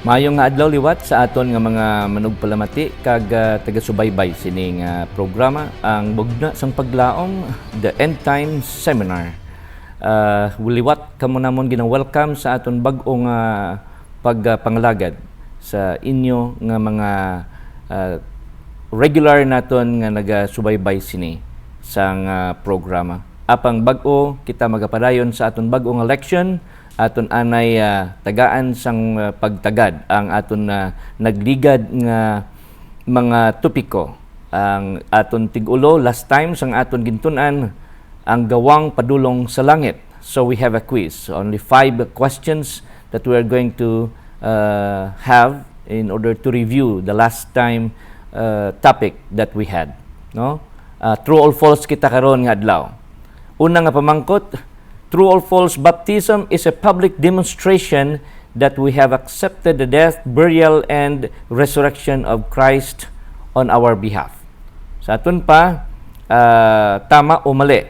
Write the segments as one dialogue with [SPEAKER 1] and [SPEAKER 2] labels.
[SPEAKER 1] Maayong nga adlaw liwat sa aton nga mga manugpalamati kag taga-subaybay sining programa ang bugna sang paglaom The End Time Seminar. Liwat kamo namon gina-welcome sa aton bag-ong pagpangalagad sa inyo nga mga regular naton nga naga-subaybay sini sang programa. Apang bag-o kita magapadayon sa aton bag-ong election, aton anay tagaan sang pagtagad ang aton nagligad nga mga topiko. Ang aton tig-ulo last time sang aton gintun-an ang gawang padulong sa langit. So we have a quiz, only 5 questions that we are going to have in order to review the last time topic that we had, no? True or false kita karon nga adlaw. Una nga pamangkot, true or false, baptism is a public demonstration that we have accepted the death, burial, and resurrection of Christ on our behalf. Sa aton pa, tama o mali,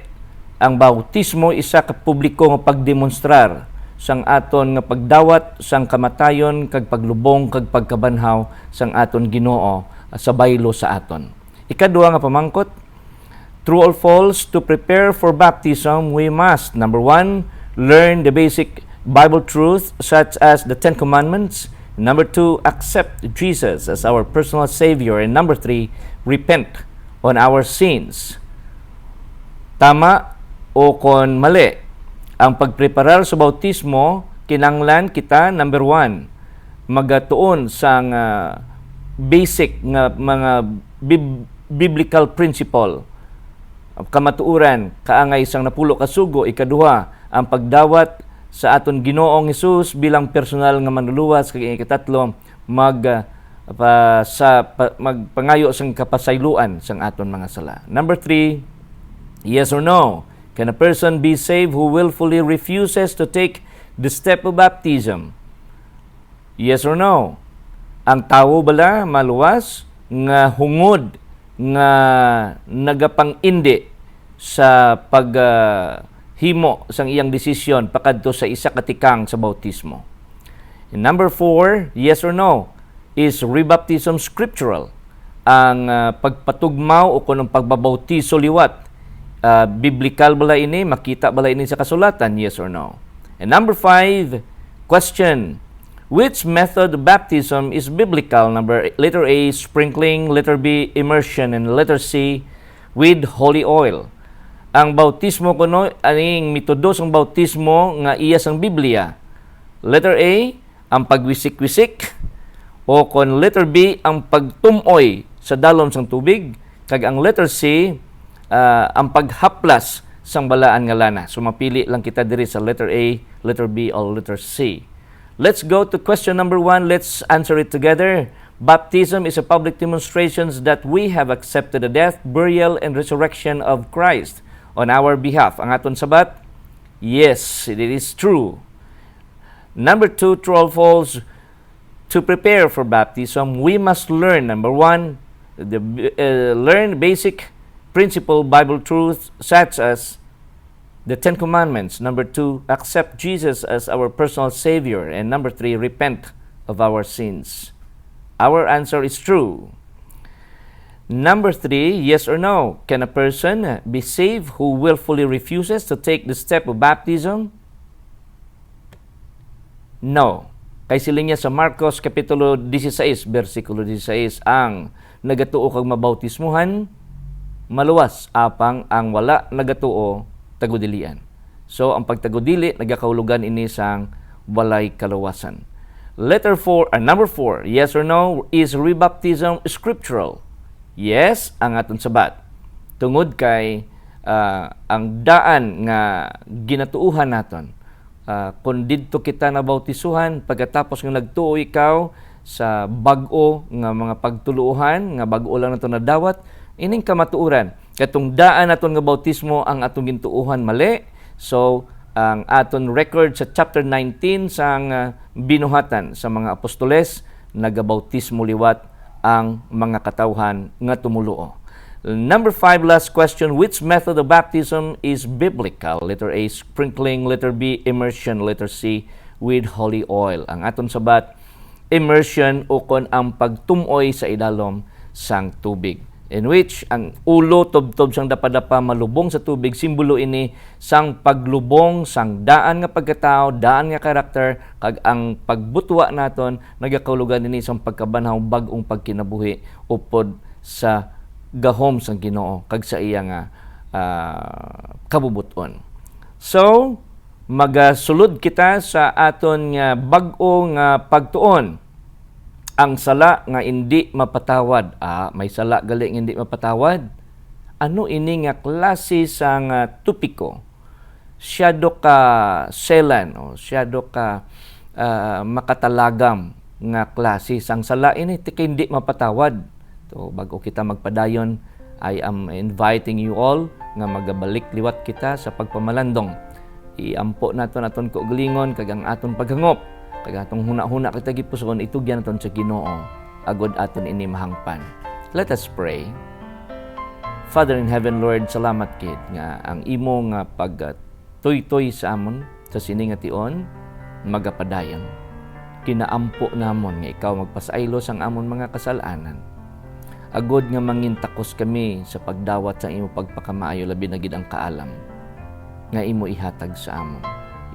[SPEAKER 1] ang bautismo isa ka publiko nga pagdemonstrar sang aton nga pagdawat sang kamatayon kag paglubong kag pagkabanhaw sang aton Ginoo sa baylo sa aton. Ikaduha nga pamangkot, true or false, to prepare for baptism, we must, number 1, learn the basic Bible truth such as the 10 Commandments. Number 2, accept Jesus as our personal Savior. And number 3, repent on our sins. Tama o kon mali, ang pagpreparar sa bautismo, kinanglan kita, number 1, magatuon sang basic nga mga biblical principle, kamatuuran, kaangay sang napulo ka sugo. Ikaduha, ang pagdawat sa aton Ginoong Hesus bilang personal nga manluluwas. Kag ikatatlo, magpangayo sang kapasayloan sang aton mga sala. Number 3, yes or no, can a person be saved who willfully refuses to take the step of baptism? Yes or no, ang tawo bala maluwas nga hungod nga nagapang-indi sa paghimo sang iyang desisyon pakadto sa isa ka tikang sa bautismo. And number 4, yes or no, is rebaptism scriptural? Ang pagpatugmaw o kunong pagbabautiso liwat, biblical bala ini, makita bala ini sa kasulatan? Yes or no? And number 5, question, which method of baptism is biblical? Letter A, sprinkling. Letter B, immersion. And letter C, with holy oil. Ang bautismo kuno, aning metodo sang bautismo nga iya sang Biblia. Letter A, ang pagwisik-wisik. O kon letter B, ang pagtumoy sa dalom sang tubig. Kag ang letter C, ang paghaplas sang balaan nga lana. So mapili lang kita diri sa letter A, letter B, or letter C. Let's go to question number 1. Let's answer it together. Baptism is a public demonstration that we have accepted the death, burial, and resurrection of Christ on our behalf. Ang aton sabat, yes, it is true. Number 2, true or false, to prepare for baptism, we must learn, number 1, learn basic principle Bible truth such as the 10 Commandments. Number 2, accept Jesus as our personal Savior. And number 3, repent of our sins. Our answer is true. Number 3, yes or no, can a person be saved who willfully refuses to take the step of baptism? No. Kay siling niya sa Marcos Kapitulo 16, versikulo 16, ang nagatuo kag mabautismuhan, maluwas apang ang wala nagatuo tagudilian. So, ang pagtagudili, nagakaulugan ini sang walay kaluwasan. Number 4, yes or no, is rebaptism scriptural? Yes, ang aton sabat. Tungod kay ang daan nga ginatuuhan naton. Kung didto kita na bautisuhan, pagkatapos nga nagtuo ikaw sa bag-o nga mga pagtuluhan, nga bag-o lang nato nadawat, ining kamatuuran. Katong daan naton nga bautismo ang atong gintuuhan mali. So, ang aton record sa chapter 19 sang binuhatan sa mga apostoles, nagabautismo liwat ang mga katawhan nga tumuluo. Number 5, last question. Which method of baptism is biblical? Letter A, sprinkling. Letter B, immersion. Letter C, with holy oil. Ang aton sabat, immersion o kon ang pagtumoy sa idalom sang tubig, in which ang ulo tubtob sang dapadapa malubong sa tubig, simbolo ini sang paglubong sang daan nga pagkatao, daan nga karakter, kag ang pagbutwa naton nagakaulugan ini sang pagkabanhaw bag-ong pagkinabuhi upod sa gahom sang Ginoo kag sa iya nga kabubuton. So magasulod kita sa aton nga bag-o nga pagtuon. Ang sala nga hindi mapatawad. May sala gali nga hindi mapatawad. Ano ini nga klase sang tupiko? Siyado ka selan o siyado ka makatalagam nga klase sang sala ini hindi mapatawad. So bago kita magpadayon, I am inviting you all nga magabalik liwat kita sa pagpamalandong. Iampo naton aton kaugalingon kag ang aton paghangop. Kag atong huna-huna kita gipuson itugyan naton sa Ginoo agod aton ini mahangpan. Let us pray. Father in heaven, Lord, salamat kid nga ang imo nga pagtuytoy sa amon sa sini nga tion magapadayon. Kinaampo namon nga ikaw magpasaylo sang amon mga kasalanan. Agod nga mangintakos kami sa pagdawat sa imo pagpakamaayo labi na gid ang kaalam nga imo ihatag sa amon.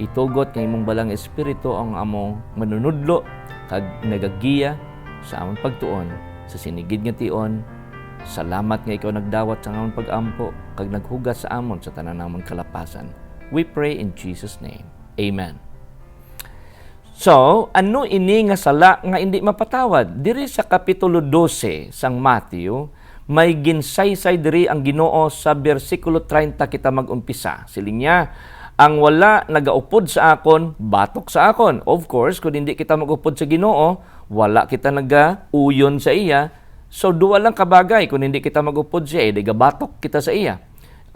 [SPEAKER 1] Itugot nga imong balang espiritu ang among manunudlo kag nagagiya sa among pagtuon sa sinigid nga tion. Salamat nga ikaw nagdawat sa among pag-ampo kag naghugas sa amon sa tanan namong kalapasan. We pray in Jesus' name. Amen. So, ano ini nga sala nga hindi mapatawad? Diri sa kapitulo 12 sang Matthew, may ginsaysay diri ang Ginoo sa bersikulo 30 kita mag-umpisa. Siling niya, ang wala nagaupod sa akon, batok sa akon. Of course, kung hindi kita mag-upod sa Ginoo, wala kita nagauyon sa iya. So, duwa lang kabagay. Kung hindi kita mag-upod sa iya, gabatok kita sa iya.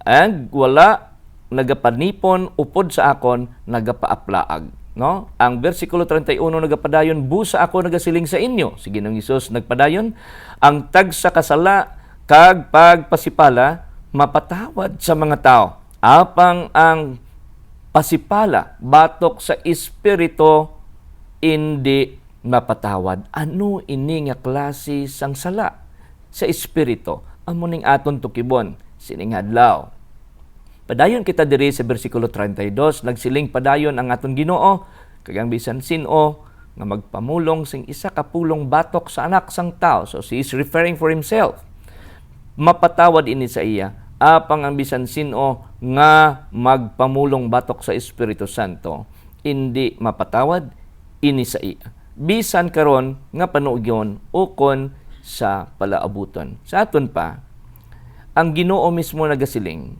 [SPEAKER 1] And wala nagapanipon, upod sa akon, nagapaaplaag. No? Ang versikulo 31 nagapadayon, busa ako nagasiling sa inyo. Si Ginoong Hesus nagpadayon, ang tag sa kasala kag pagpasipala mapatawad sa mga tao. Apang ang pasipala, batok sa espiritu, hindi mapatawad. Ano ini nga klase sang sala sa espiritu? Amo ning aton tukibon sining adlaw. Padayon kita diri sa bersikulo 32, nagsiling padayon ang aton Ginoo kag ang bisan sino nga magpamulong sing isa ka pulong batok sa anak sang tao. So he is referring for himself. Mapatawad ini sa iya apang ang bisan sino nga magpamulong batok sa Espiritu Santo, hindi mapatawad ini sa iya. Bisan karon nga panuigyon ukon sa palaabuton. Sa aton pa, ang Ginoo mismo nagasiling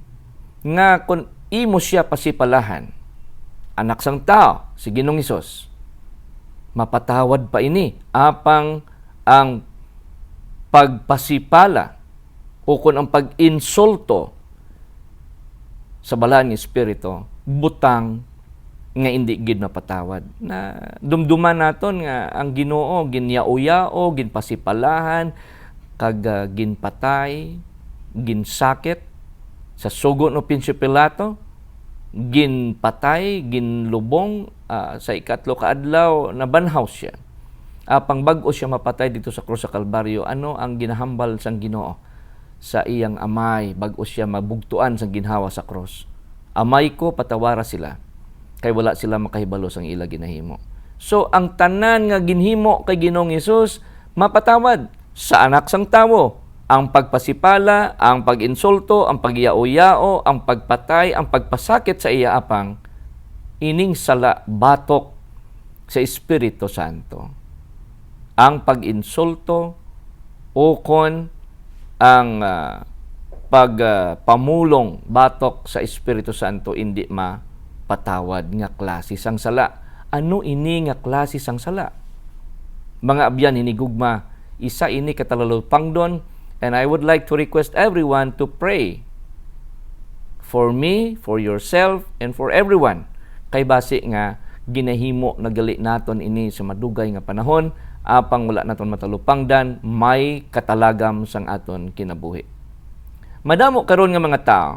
[SPEAKER 1] nga kung imo siya pasipalahan, anak sang tao, si Ginoong Hesus, mapatawad pa ini apang ang pagpasipala o kung ang pag-insulto sa balaan ng Espiritu, butang nga hindi gid mapatawad. Na dumduman naton nga ang Ginoo ginyao-yao, ginpasipalahan, kag ginpatay, ginsakit sa sugo no Pinsyo Pilato, ginpatay, ginlubong sa ikatlo ka adlaw nabanhaw siya. Apang bag-o siya mapatay dito sa krus sa Kalbaryo, ano ang ginahambal sang Ginoo sa iyang amay, bag-o siya mabugtuan sang ginhawa sa krus. Amay ko, patawara sila, kay wala sila makahibalo sang ila ginahimo. So, ang tanan nga ginhimo kay Ginoong Hesus, mapatawad sa anak sang tawo. Ang pagpasipala, ang pag-insulto, ang pagyao-yao, ang pagpatay, ang pagpasakit sa iya apang, ining sala batok sa Espiritu Santo. Ang pag-insulto o kon ang pagpamulong batok sa Espiritu Santo hindi mapatawad nga klase sang sala. Ano ini nga klase sang sala? Mga abyan hinigugma, isa ini katalalupangdon, and I would like to request everyone to pray for me, for yourself, and for everyone. Kay base nga ginahimo nagali naton ini sa madugay nga panahon, apang wala naton matalupangdan, may katalagam sang aton kinabuhi. Madamo karon nga mga tao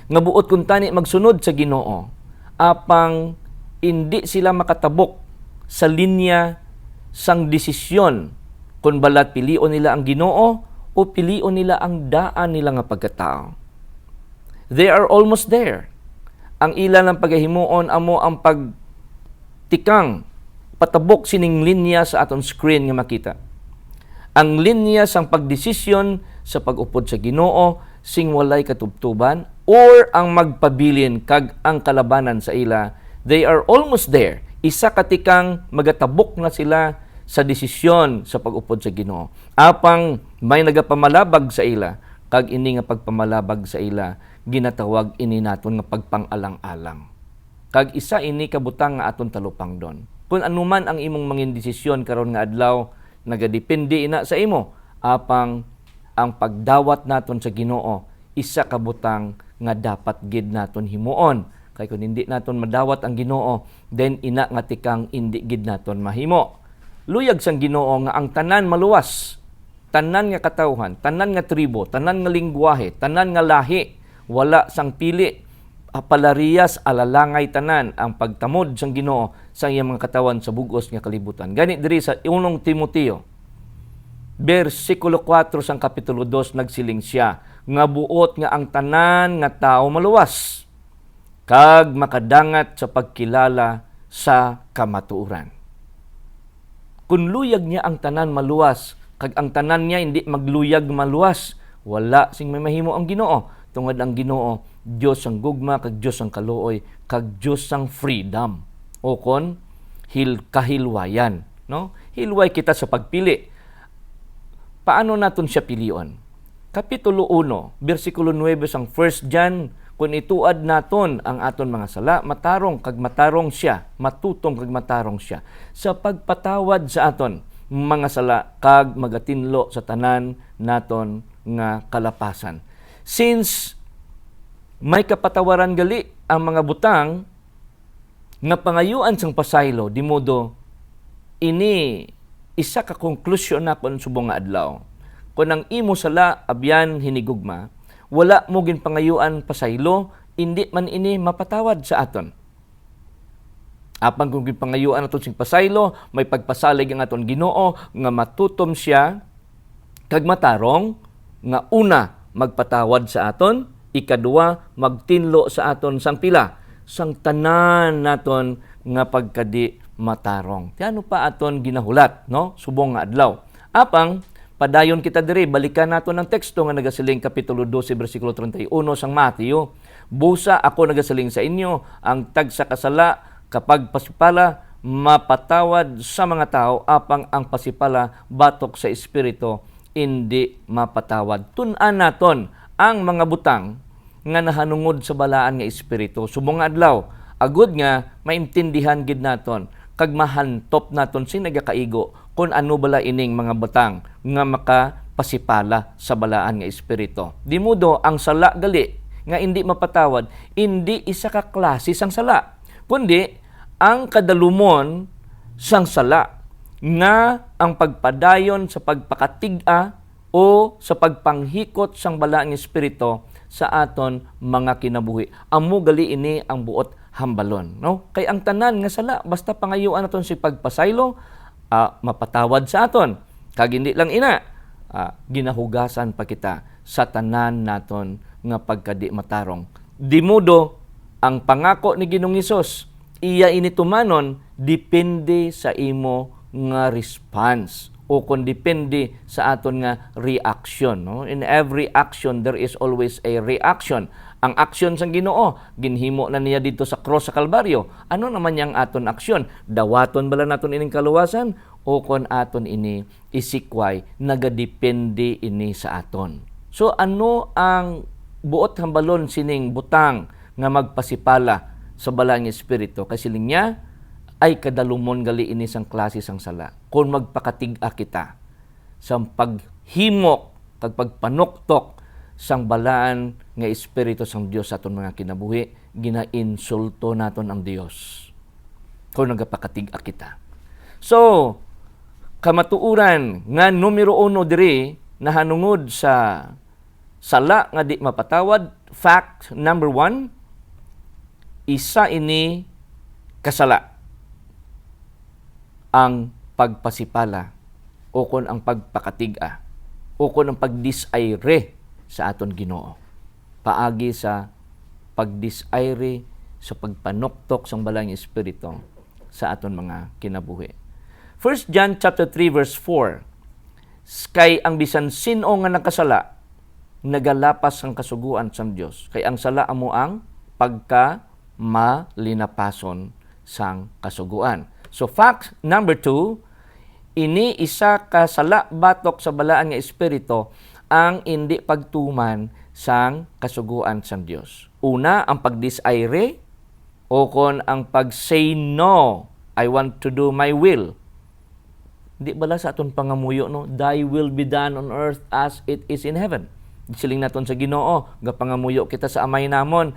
[SPEAKER 1] nga buot kun tani magsunod sa Ginoo, apang hindi sila makatabok sa linya sang desisyon kung balat pilion nila ang Ginoo o pilion nila ang daan nila nga pagkatao. They are almost there. Ang ilan ng pagahimuon amo ang pagtikang patabok sining linya sa aton screen nga makita. Ang linya sang pagdesisyon sa pag-upod sa Ginoo sing walay katubtuban or ang magpabilin kag ang kalabanan sa ila, they are almost there. Isa katikang magatabok na sila sa desisyon sa pag-upod sa Ginoo. Apang may nagapamalabag sa ila, kag ini nga pagpamalabag sa ila, ginatawag ini naton nga pagpang-alang-alang. Kag isa ini kabutang nga aton talupang don. Kung anuman ang imong mangin desisyon karon nga adlaw, nagadepende ina sa imo. Apang ang pagdawat naton sa Ginoo, isa kabutang nga dapat gid naton himuon. Kay kung hindi naton madawat ang Ginoo, then ina nga tikang hindi gid naton mahimo. Luyag sang Ginoo nga ang tanan maluwas, tanan nga katawhan, tanan nga tribo, tanan nga lingwahe, tanan nga lahi, wala sang pili, apalarias alalangay tanan ang pagtamod sang Ginoo sa iyang mga katawan sa bugos nga kalibutan. Gani diri sa 1 Timoteo versikulo 4 sang kapitulo 2 nagsiling siya nga buot nga ang tanan nga tao maluwas kag makadangat sa pagkilala sa kamatuoran. Kung luyag niya ang tanan maluwas, kag ang tanan niya hindi magluyag maluwas, wala sing may mahimo ang Ginoo. Tungod ang Ginoo, Dios ang gugma, kag Dios ang kaluoy, kag Dios ang freedom. O kon kahilwayan, no? Hilway kita sa pagpili. Paano naton siya pilion? Kapitulo 1, versikulo 9 sang 1 John, kung ituad naton ang aton mga sala, matarong kag matarong siya, matutong kag matarong siya sa pagpatawad sa aton mga sala kag magatinlo sa tanan naton nga kalapasan. Since may kapatawaran gali ang mga butang nga pangayuan sang pasaylo, di modo ini isa ka konklusyon na kon subong nga adlaw. Kung ang imo sala abyan hinigugma, wala mo ginpangayuan pasaylo, hindi man ini mapatawad sa aton. Apang kung ginpangayuan aton sing pasaylo, may pagpasalig ang aton Ginoo nga matutom siya kag matarong nga una magpatawad sa aton, ikaduwa magtinlo sa aton sang pila, sang tanan naton nga pagkadi matarong. Tiano pa aton ginahulat, no? Subong nga adlaw. Apang padayon kita diri, balikan nato ng teksto nga nagasiling kapitulo 12 bersikulo 31 sang Mateo. Busa ako nagasiling sa inyo, ang tagsa kasala kapag pasipala mapatawad sa mga tao, apang ang pasipala batok sa espiritu hindi mapatawad. Tun-an naton ang mga butang nga nahanungod sa balaan nga espiritu. Subong nga adlaw, agud nga maintindihan gid naton kag mahantop naton sing nagakaigo kung ano bala ining mga butang nga makapasipala sa balaan nga espiritu. Di modo ang sala gali nga hindi mapatawad, hindi isa ka klase sang sala, kundi ang kadalumon sang sala nga ang pagpadayon sa pagpakatig-a o sa pagpanghikot sang balaan nga espiritu sa aton mga kinabuhi. Amo gali ini ang buot hambalon, no? Kay ang tanan nga sala basta pangayuan naton si pagpasaylo, mapatawad sa aton. Kag hindi lang ina, ginahugasan pa kita sa tanan naton nga pagkadi matarong. Di modo ang pangako ni Ginoong Hesus, iya ini tumanon depende sa imo nga response o kung depende sa aton nga reaction, no? In every action there is always a reaction. Ang aksyon sang Ginoo, ginhimo na niya dito sa cross sa Kalbaryo. Ano naman yang aton aksyon? Dawaton bala naton ining kaluwasan o kon aton ini isikway, nagadepende ini sa aton. So ano ang buot hambalon sining butang nga magpasipala sa balang espiritu? Kasi niya ay kadalumon gali ini sang klase sang sala. Kung magpakatig-a kita sa paghimok kag pagpanuktok sang balaan nga espiritu sang Dios sa aton mga kinabuhi, ginainsulto naton ang Dios kung nagapakatig-a kita. So, kamatuuran nga numero 1 diri nahanungod sa sala nga di mapatawad, fact number 1, isa ini kasala. Ang pagpasipala, ukon ang pagpakatiga, ukon ang pagdisayre sa aton Ginoo. Paagi sa pagdisayre sa pagpanuktok sang balang espiritu sa aton mga kinabuhi. 1 John chapter 3 verse 4. Kay ang bisan sino nga nakasala, nagalapas ang kasuguan sa Dios. Kay ang sala amo ang pagka malinapason sang kasuguan. So fact number 2, ini isa ka sala batok sa balaan nga espiritu ang hindi pagtuman sang kasuguan sa Dios. Una, ang pagdisayre o kon ang pag-say no, I want to do my will. Di bala sa aton pangamuyo, no? Thy will be done on earth as it is in heaven. Siling naton sa Ginoo, gapangamuyo kita sa amay namon,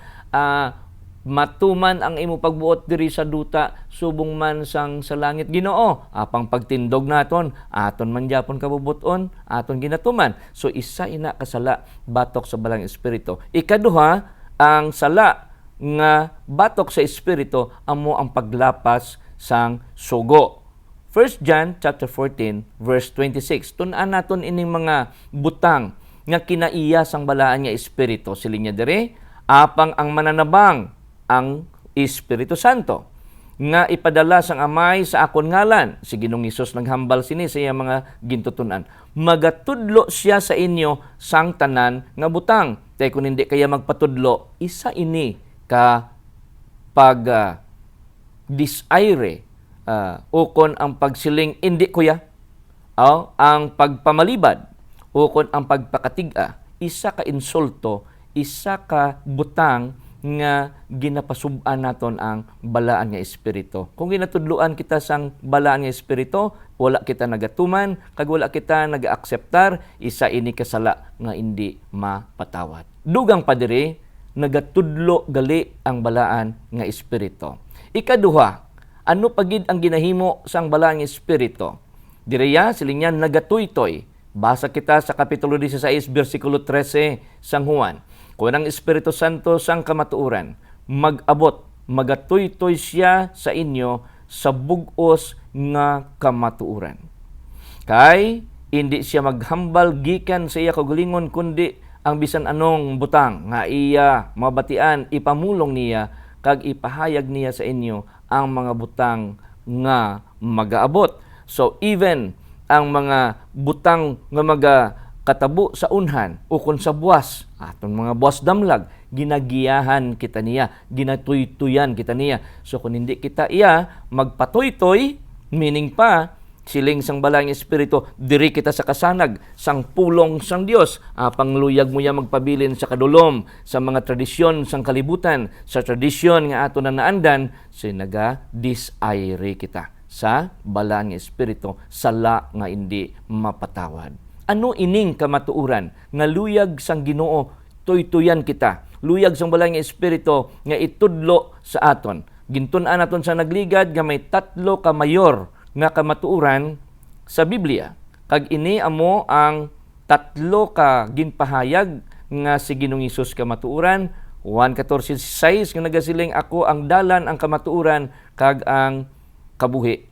[SPEAKER 1] matuman ang imo pagbuot diri sa duta, subong man sang sa langit Ginoo. Apang pagtindog naton, aton man gyapon kabubuton, aton ginatuman. So isa ina kasala batok sa balang espiritu. Ikaduha, ang sala nga batok sa espiritu amo ang paglapas sang sugo. 1 John chapter 14 verse 26. Tun-an naton ining mga butang nga kinaiya sang balaan nga espiritu. Siling niya dire, apang ang mananabang ang Espiritu Santo nga ipadala sang amay sa akon ngalan. Si Ginoong Hesus naghambal sini sa iya mga gintutunan. Magatudlo siya sa inyo sang tanan nga butang. Tay kung hindi kaya magpatudlo, isa ini ka pag disayre ukon ang pagsiling hindi kuya, ang pagpamalibad, ukon ang pagpakatiga, isa ka insulto, isa ka butang nga ginapasuban naton ang balaan nga espiritu. Kung ginatudluan kita sang balaan nga espiritu, wala kita nagatuman, kag wala kita nag-akseptar, isa ini kasala nga hindi mapatawad. Dugang pa diri, nagatudlo gali ang balaan nga espiritu. Ikaduha, ano pagid ang ginahimo sang balaan nga espiritu? Direya siling yan nagatuytoy. Basa kita sa kapitulo 16 bersikulo 13 sang Juan. Kung ang Espiritu Santo sang kamatuuran, mag-abot, magatuytoy siya sa inyo sa bugos nga kamatuuran. Kay hindi siya maghambal gikan sa iya kaugalingon, kundi ang bisan anong butang nga iya mabatian, ipamulong niya kag ipahayag niya sa inyo ang mga butang nga magaabot. So even ang mga butang nga katabo sa unhan ukon sa buwas, aton mga buwas damlag, ginagiyahan kita niya, ginatuytuyan kita niya. So kung hindi kita iya magpatuytoy, meaning pa siling sang balang espiritu, diri kita sa kasanag sang pulong sang Dios, pangluyag mo ya magpabilin sa kadulom, sa mga tradisyon sang kalibutan, sa tradisyon nga ato na naandan, sinaga disayre kita sa balang espiritu, sala nga hindi mapatawad. Ano ining kamatuuran nga luyag sang Ginoo, tuytuyan kita, luyag sang balang espiritu nga itudlo sa aton. Gintun-an naton sa nagligad nga may 3 ka mayor nga kamatuuran sa Biblia. Kag ini amo ang 3 ka ginpahayag nga si Ginoong Hesus kamatuuran. 1:14-16 nga nagasiling, ako ang dalan, ang kamatuuran, kag ang kabuhi.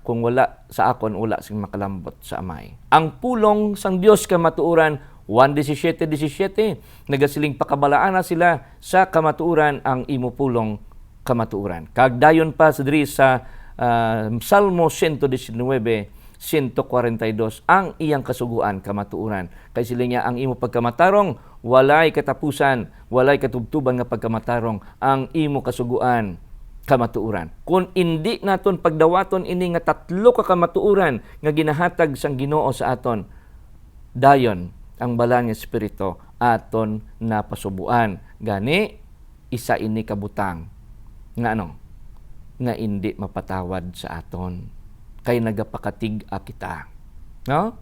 [SPEAKER 1] Kung wala sa akon, wala sing makalambot sa amay. Ang pulong sang Dios kamatuuran, 1:17-17, nagasiling pakabalaan na sila sa kamatuuran ang imo pulong kamatuuran. Kag dayon pa sa diri sa Salmo 119, 142, ang iyang kasuguan kamatuuran. Kay sila niya, ang imo pagkamatarong, walay katapusan, walay katubtuban nga pagkamatarong, ang imo kasuguan kamatuuran. Kung hindi naton pagdawaton ini nga 3 ka kamatuuran nga ginahatag sang Ginoo sa aton, dayon ang balang espiritu aton napasubuan. Gani, isa ini kabutang nga nga hindi mapatawad sa aton. Kay nagapakatig-a kita. No?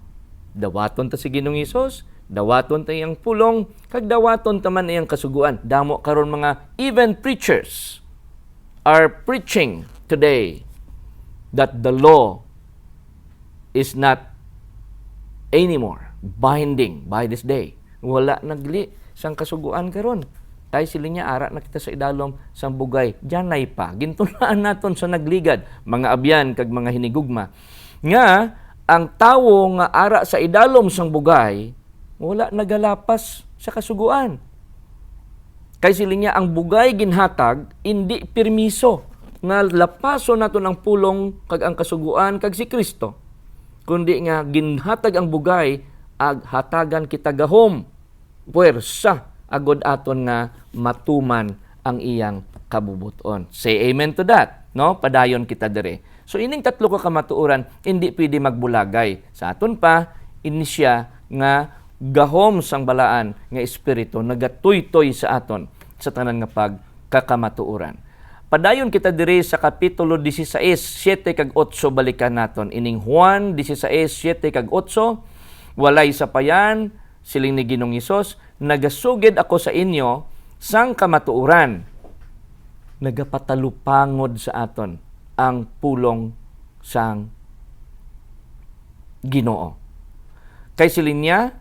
[SPEAKER 1] Dawaton ta si Ginoong Hesus, dawaton ta iyang pulong, kag dawaton ta man iyang kasuguan. Damo karon mga even preachers are preaching today that the law is not anymore binding by this day. Wala nagli sang kasuguan karon. Tay sila niya, ara na kita sa idalom sang bugay. Diyanay pa. Gintunaan naton sa nagligad. Mga abyan, kag mga hinigugma. Nga ang tawo nga ara sa idalom sang bugay wala nagalapas sa kasuguan. Kay siling niya ang bugay ginhatag hindi permiso nga lapaso naton ang pulong kag ang kasuguan kag si Kristo. Kundi nga ginhatag ang bugay ag hatagan kita gahom puwersa agod aton nga matuman ang iyang kabubuton. Say amen to that, no? Padayon kita dire. So ining tatlo ka kamatuoran hindi pwede magbulagay. Sa aton pa inisya nga gahom sang balaan nga espiritu nagatuytoy sa aton sa tanan nga pagkakamatuoran. Padayon kita diri sa kapitulo 16, 7 kag 8 balikan naton. Ining Juan 16, 7 kag 8, walay sapayan, siling ni Ginoong Hesus, nagasugid ako sa inyo sang kamatuoran. Nagapatalupangod sa aton ang pulong sang Ginoo. Kay siling niya,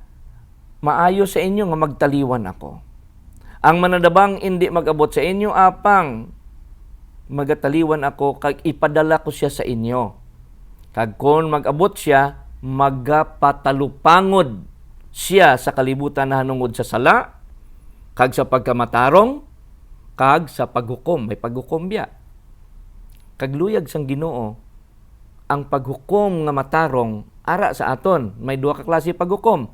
[SPEAKER 1] maayo sa inyo nga magtaliwan ako. Ang manadabang hindi mag-abot sa inyo, apang magataliwan ako, kag ipadala ko siya sa inyo. Kag kung mag-abot siya, magapatalupangod siya sa kalibutan na hanungod sa sala, kag sa pagkamatarong, kag sa paghukom. May paghukom biya. Kag luyag sang Ginoo, ang paghukom nga matarong, ara sa aton. May duha ka klase paghukom.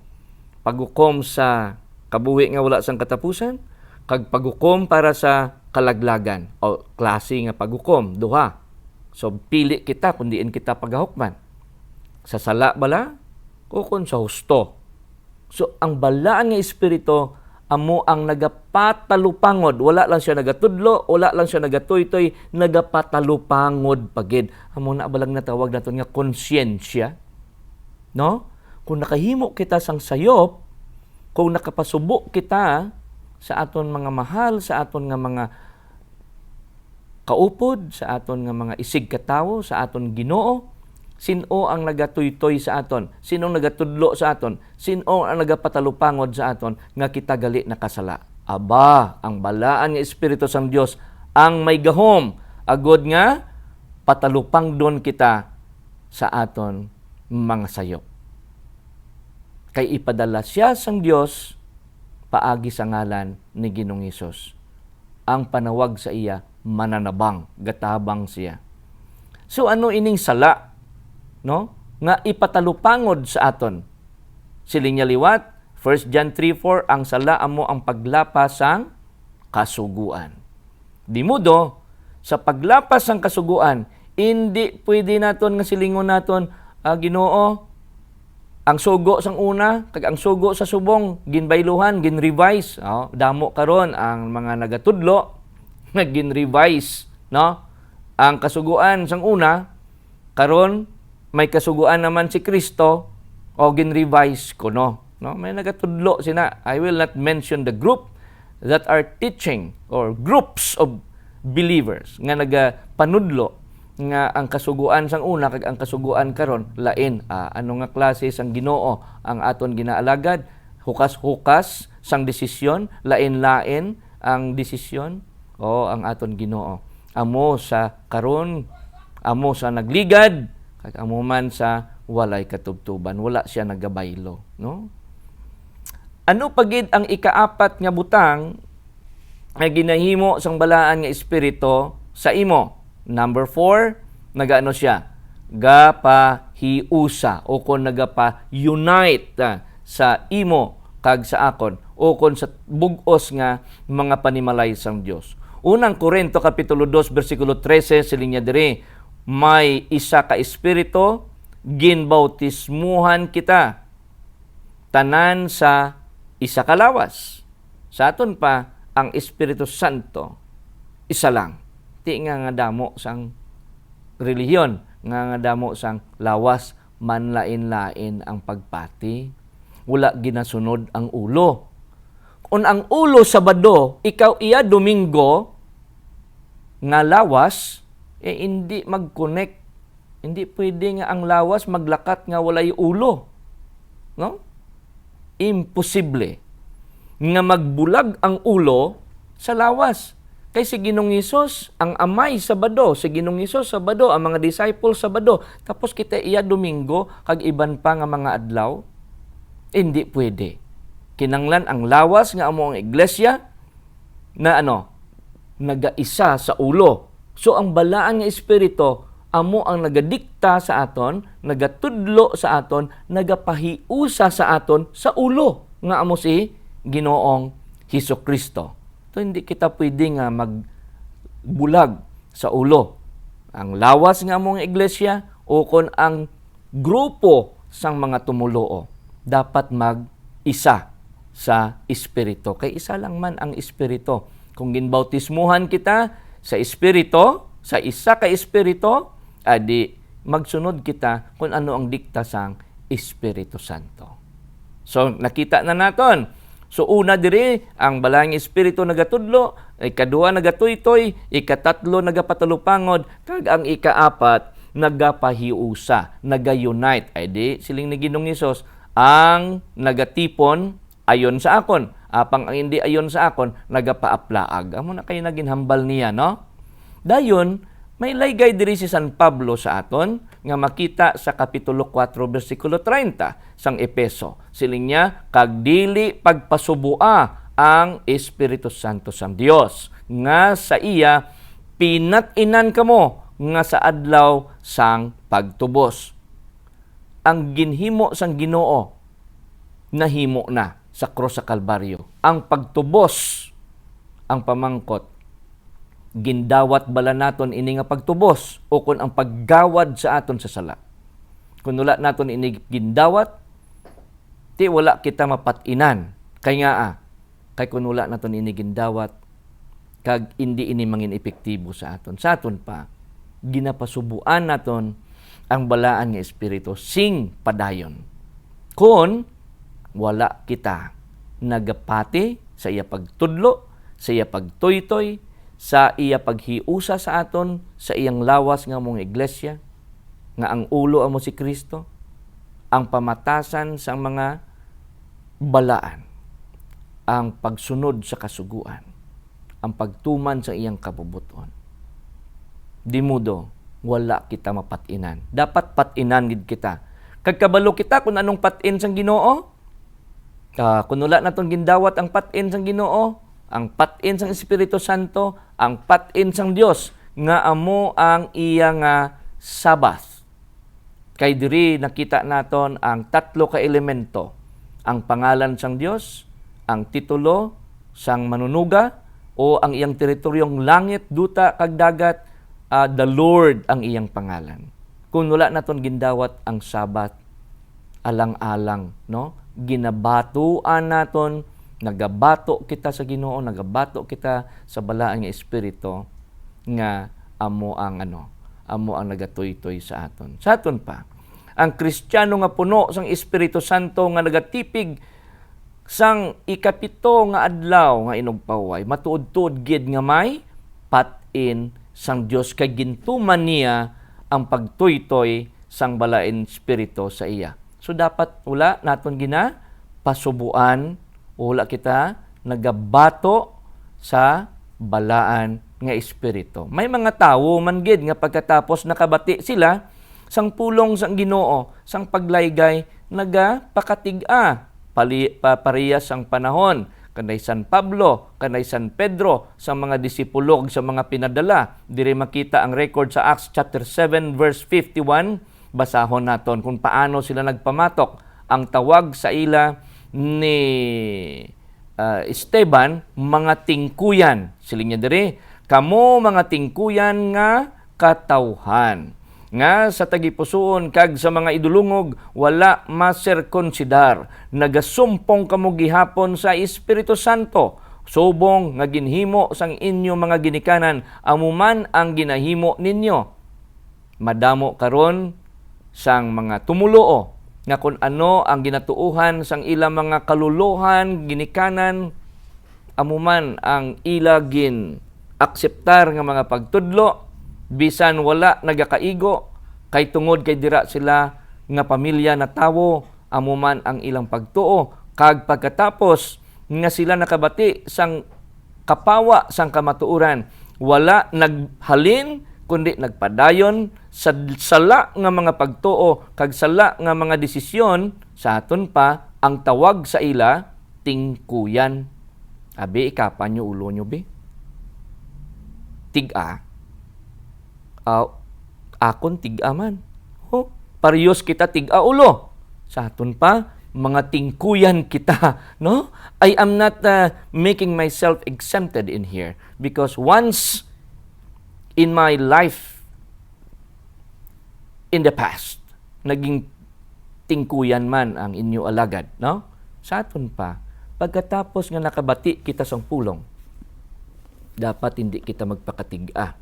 [SPEAKER 1] Paghukom sa kabuhi nga wala sang katapusan, kag paghukom para sa kalaglagan o klase nga paghukom, duha. So pili kita kung diin kita paghahukman. Sa sala bala o kung sa husto. So ang balaan nga espiritu amo ang nagapatalupangod, wala lang siya nagatudlo, wala lang siya nagatuytoy, nagapatalupangod pagid. Amo na balang natawag naton nga konsyensya. No? Kung nakahimo kita sang sayop, kung nakapasubo kita sa aton mga mahal, sa aton nga mga kaupod, sa aton nga mga isig katawo, sa aton Ginoo, sino ang nagatuytoy sa aton? Sino ang nagatudlo sa aton? Sino ang nagapatalupangod sa aton nga kita gali nakasala? Aba, ang balaan nga Espiritu sang Dios ang may gahom agod nga patalupang don kita sa aton mga sayop. Kay ipadala siya sang Dios paagi sa ngalan ni Ginoong Hesus. Ang panawag sa iya, mananabang, gatabang siya. So ano ining sala? No? Nga ipatalupangod sa aton. Siling niya liwat, 1 John 3:4, ang sala amo ang paglapas sang kasuguan. Di mudo, sa paglapas sang kasuguan, hindi pwede naton nga silingon naton, Ginoo, ang sugo sang una, kag ang sugo sa subong, ginbayluhan, ginrevise. Oh, damo karon ang mga nagatudlo, ginrevise. No? Ang kasuguan sang una, karon may kasuguan naman si Kristo, o ginrevise ko, no? May nagatudlo sina. I will not mention the group that are teaching, or groups of believers, nga nagapanudlo, nga ang kasuguan sang una kag ang kasuguan karon lain. Ano nga klase sang Ginoo ang aton ginaalagad? Hukas-hukas sang desisyon, lain-lain ang desisyon o ang aton Ginoo. Amo sa karon, amo sa nagligad, kag amo man sa walay katubtuban, wala siya nagabaylo, no? Ano pagid ang ikaapat nga butang nga ginahimo sang balaan nga espiritu sa imo? Number 4, nagaano siya? Gapahiusa o kung nagapa-unite sa imo kag sa akon o kung sa bugos nga mga panimalay sang Dios. Unang Korinto kapitulo 2 bersikulo 13 siling niya diri, may isa ka espiritu, ginbautismuhan kita tanan sa isa ka lawas. Sa aton pa ang Espiritu Santo isa lang. Di nga damo sang relihiyon, nga damo sang lawas, manlain-lain ang pagpati. Wala ginasunod ang ulo. Kung ang ulo Sabado, ikaw iya Domingo, nga lawas, hindi mag-connect. Hindi pwede nga ang lawas maglakat nga walay ulo. No? Imposible nga magbulag ang ulo sa lawas. Kay si Ginong Hesus, ang amay Sabado, si Ginong Hesus Sabado, ang mga disciples Sabado, tapos kita iya Domingo, kag iban pa nga mga adlaw. Hindi pwede. Kinanglan ang lawas nga amo ang iglesia na nagaisa sa ulo. So ang balaan nga espiritu amo ang nagadikta sa aton, nagatudlo sa aton, nagapahiusa sa aton sa ulo nga amo si Ginoong Hesukristo. So hindi kita pwede nga magbulag sa ulo. Ang lawas nga among iglesia o kon ang grupo sang mga tumuloo dapat mag-isa sa espiritu. Kay isa lang man ang espiritu. Kung ginbautismuhan kita sa espiritu, sa isa ka espiritu, adi magsunod kita kung ano ang dikta sang Espiritu Santo. So nakita na naton. So una diri ang balang espiritu nagatudlo, ikaduha nagatuytoy, ikatatlo nagapatalupangod, kag ang ikaapat nagapahiusa, naga-unite. Ay di siling ni Ginoong Hesus ang nagatipon ayon sa akon. Apang ang hindi ayon sa akon nagapaaplaag. Amo na kayo naging hambal niya, no? Dayon may laygay diri si San Pablo sa aton nga makita sa kapitulo 4 bersikulo 30 sang Epeso. Siling niya, kag dili pagpasubua ang Espiritu Santo sang Dios nga sa iya pinat-inan kamo nga sa adlaw sang pagtubos. Ang ginhimo sang Ginoo nahimo na sa krus sa Kalbaryo. Ang pagtubos ang pamangkot gindawat bala naton ini nga pagtubos o kun ang paggawad sa aton sa sala. Kung wala naton ini gindawat, ti wala kita mapatinan. Kay nga kay kung wala naton ini gindawat, kag hindi ini mangin epektibo sa aton. Sa aton pa, ginapasubuan naton ang balaan nga espiritu sing padayon. Kung wala kita nagapati sa iya pagtudlo, sa iya pagtoytoy, sa iya paghiusa sa aton, sa iyang lawas nga mong iglesia, nga ang ulo amo si Kristo, ang pamatasan sa mga balaan, ang pagsunod sa kasuguan, ang pagtuman sa iyang kabubuton. Di mudo, wala kita mapatinan. Dapat patinan gid kita. Kagkabalo kita kung anong patin sang Ginoo, kung wala naton gindawat ang patin sang Ginoo, ang patin sang Espiritu Santo, ang patin sang Dios nga amo ang iya nga Sabbath. Kay diri nakita naton ang tatlo ka elemento, ang pangalan sang Dios, ang titulo sang manunuga o ang iyang teritoryong langit, duta kag dagat, the Lord ang iyang pangalan. Kung wala naton gindawat ang Sabbath, alang-alang, no? Ginabatuan naton, nagabato kita sa Ginoo, nagabato kita sa balaan nga espiritu nga amo ang nagatuytoy sa aton. Sa aton pa, ang Kristiyano nga puno sang Espiritu Santo nga nagatipig sang ikapito nga adlaw nga inugpaway, matuod-tuod gid nga may patin sang Dios kay gintuman niya ang pagtuytoy sang balain espiritu sa iya. So dapat wala naton gina pasubuan, wala kita nagabato sa balaan nga espiritu. May mga tawo man gid nga pagkatapos nakabati sila sang pulong sang Ginoo, sang paglaygay, nagapakatig-a parehas ang panahon. Kanay San Pablo, kanay San Pedro, sa mga disipulog, sa mga pinadala. Diri makita ang record sa Acts chapter 7 verse 51. Basahon naton kung paano sila nagpamatok. Ang tawag sa ila ni Esteban, mga tingkuyan. Siling niya diri, kamo mga tingkuyan nga katawhan. Nga sa tagipusoon kag sa mga idulungog, wala maserkonsidar. Nagasumpong kamo gihapon sa Espiritu Santo. Subong nga ginhimo sang inyo mga ginikanan, amuman ang ginahimo ninyo. Madamo karon sang mga tumuloo nga kung ano ang ginatuuhan sang ilang mga kaluluhan, ginikanan, amuman ang ila gin akseptar nga mga pagtudlo, bisan wala nagakaigo, kay tungod kay dira sila nga pamilya na tawo, amuman ang ilang pagtuo, kag pagkatapos nga sila nakabati sang kapawa sang kamatuoran. Wala naghalin kundi nagpadayon sa sala nga mga pagtuo kag sala nga mga desisyon sa aton pa ang tawag sa ila tingkuyan. Abi ikapan nyo ulo nyo be. Tiga. Akon tiga man. Parehas kita tiga ulo. Sa aton pa mga tingkuyan kita, no? I am not making myself exempted in here because once in my life in the past, naging tingkuyan man ang inyo alagad, no? Sa aton pa, pagkatapos nga nakabati kita sa pulong, dapat hindi kita magpakatiga.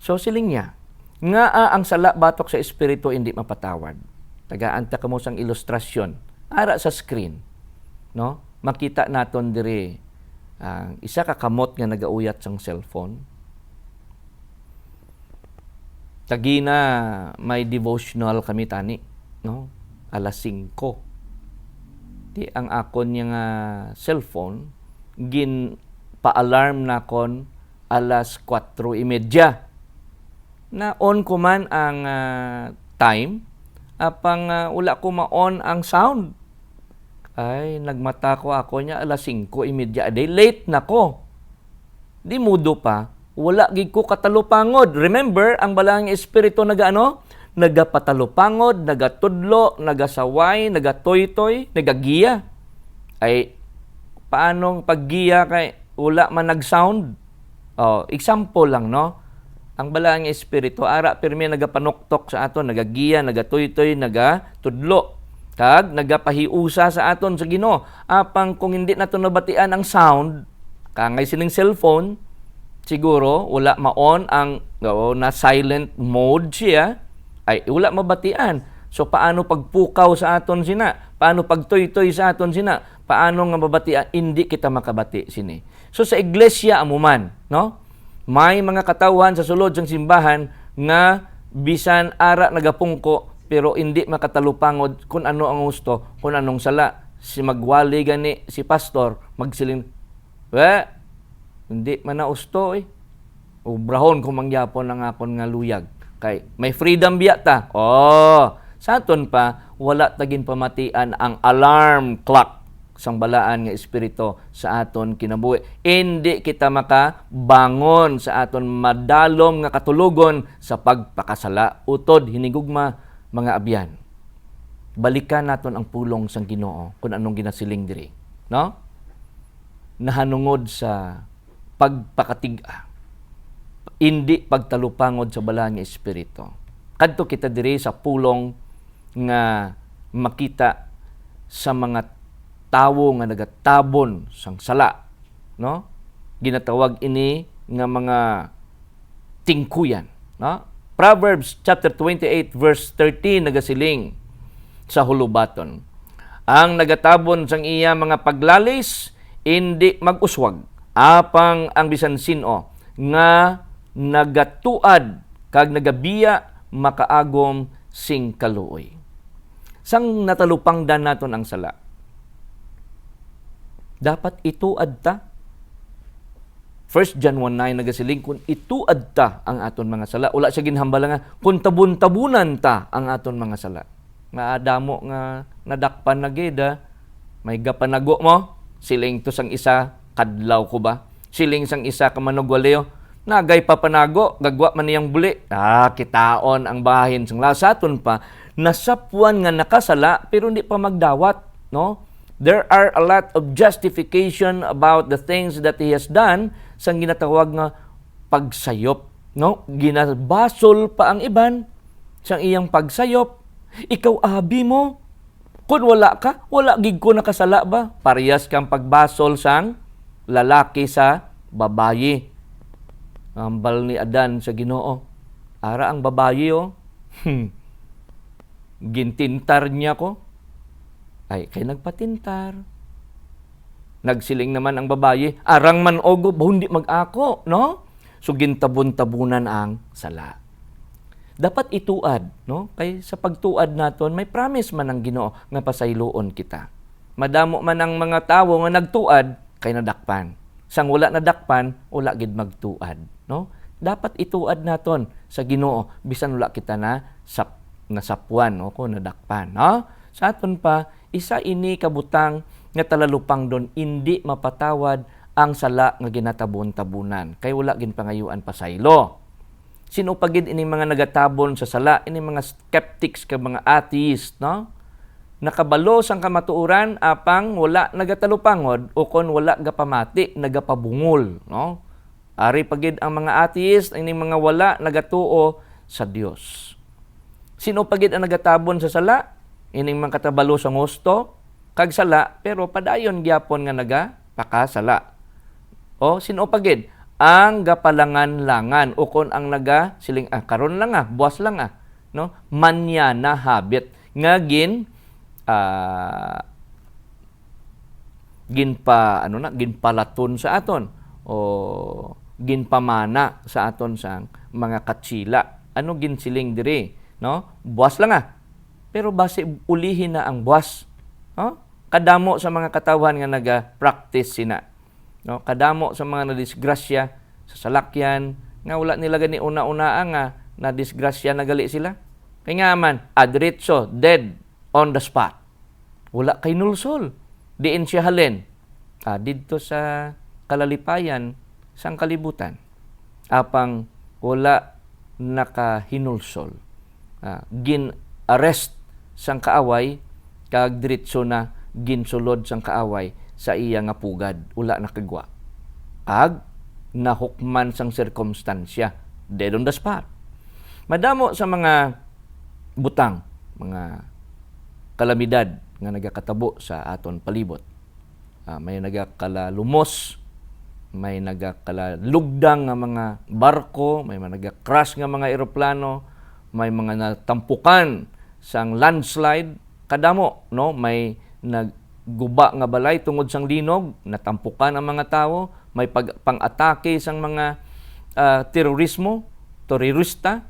[SPEAKER 1] So siling niya, nga ang sala batok sa espiritu hindi mapatawad. Tagaanta ka mo sang ilustrasyon, ara sa screen, no? Makita naton dire isa ka kamot nga nagauyat sang cellphone. Tagina may devotional kami tani, no? Alas 5. Di ang akon nga cellphone gin pa-alarm na kon alas 4:30. Na on ko man ang time apang wala ko ma-on ang sound. Ay nagmata ko ako niya alas 5:30 day, late na ko. Di mudo pa. Wala gid ko katalupangod. Remember, ang balang espiritu nagapatalupangod, nagatudlo, nagasaway, nagatoy-toy, nagagiya. Ay, paanong paggiya kay wala man nag-sound? Example lang, no? Ang balang espiritu, ara pirmi nagapanuktok sa aton, nagagiya, nagatoy-toy, nagatudlo. Kag, nagapahiusa sa aton sa Ginoo. Apang kung hindi nato nabatian ang sound, kangay sining cellphone, siguro, wala ma-on ang na silent mode siya, ay wala mabatian. So, paano pagpukaw sa aton sina? Paano pagtoy-toy sa aton sina? Paano nga mabatian? Hindi kita makabati sini. So, sa iglesia amuman, no? May mga katawhan sa sulod sang simbahan nga bisan ara nagapungko pero hindi makatalupangod kung ano ang gusto, kung anong sala. Si magwali gani si pastor, magsiling, hindi man na usto Ubrahon kung mangyapon ang akon nga luyag. Kay may freedom biya ta. Sa aton pa, wala tagin pamatian ang alarm clock sang balaan nga espiritu sa aton kinabuhi. Hindi kita makabangon sa aton madalom nga katulugon sa pagpakasala. Utod, hinigugma, mga abyan. Balikan naton ang pulong sang Ginoo kung anong ginasiling diri. No? Nahanungod sa pagpakatiga, hindi pagtalupangod sa balang nga espiritu. Kadto kita diri sa pulong nga makita sa mga tawo nga nagatabon sang sala, no? Ginatawag ini nga mga tingkuyan, no? Proverbs chapter 28 verse 13 nagasiling sa hulubaton. Ang nagatabon sang iya mga paglalis hindi mag-uswag, apang ang bisan sino nga nagatuad kag nagabiya makaagom sing kaluoy. Sang natalupangdan naton ang sala, dapat ituad ta. 1 John 1:9 nagasiling kung ituad ta ang aton mga sala. Wala siya ginhambala nga kung tabun-tabunan ta ang aton mga sala. Nga adamo nga nadakpan na gida, may gapanago mo, siling to sang isa, kadlaw ko ba? Siling sang isa ka manugwaleo, nagay papanago, gagwa man niyang buli. Kitaon ang bahin sang lasaton pa, nasapuan nga nakasala, pero hindi pa magdawat, no? There are a lot of justification about the things that he has done sang ginatawag nga pagsayop, no? Ginabasol pa ang iban sang iyang pagsayop. Ikaw abi mo, kung wala ka, wala gig ko nakasala ba? Parehas kang pagbasol sang lalaki sa babayi. Ambal ni Adan sa Ginoo. Ara ang babayi, gintintar niya ko. Ay, kay nagpatintar. Nagsiling naman ang babayi, arang man ogo, hindi mag-ako, no? So, gintabon-tabunan ang sala. Dapat ituad, no? Kay sa pagtuad naton, may promise man ang Ginoo nga pasayloon kita. Madamo man ang mga tawo nga nagtuad, kay nadakpan. Sang wala nadakpan, wala gid magtuad, no? Dapat ituad naton sa Ginoo bisan wala kita na nasapuan o kung nadakpan, no? Sa aton pa, isa ini kabutang nga talalupang don hindi mapatawad ang sala nga ginatabon-tabunan kay wala gin pangayuan pasaylo. Sino pagid ini mga nagatabon sa sala, ini mga skeptics ka mga atheist, no? Nakabalo sang kamatuoran apang wala nagatalupangod o kon wala gapamati nagapabungol, no? Ari pagid ang mga atheist, ini mga wala nagatuo sa Dios. Sino pagid ang nagatabon sa sala? Ining mga katabalo sa ngusto kag sala pero padayon gyapon nga nagapakasala. O sino pagid ang gapalangan-langan o kon ang naga siling karon lang buwas lang no? Manyana habit nga ginpalaton sa aton o ginpamana sa aton sang mga katsila. Ano ginsiling diri, no? Buwas lang pero base ulihin na ang buwas, no? Kadamo sa mga katawhan nga naga-practice sina, no? Kadamo sa mga nadisgrasya sa salakyan nga wala nila gani una-una nga na disgrasya nagali sila. Kay nga man adretso dead on the spot. Wala kay nulsol. Diin siya halin. Didto sa kalalipayan sang kalibutan. Apang wala nakahinulsol. Gin-arrest sang kaaway kag diretso na ginsulod sang kaaway sa iya nga pugad. Wala nakagwa. Kag nahukman sang sirkumstansya. Dead on the spot. Madamo sa mga butang, mga kalamidad nga nagakatabo sa aton palibot. May nagakalalumos, may nagakalalugdang nga mga barko, may mga nagaka-crash nga mga eroplano, may mga natampukan sang landslide, kadamo, no? May nagguba nga balay tungod sang linog, natampukan ang mga tawo, may pang-atake sang mga terorista,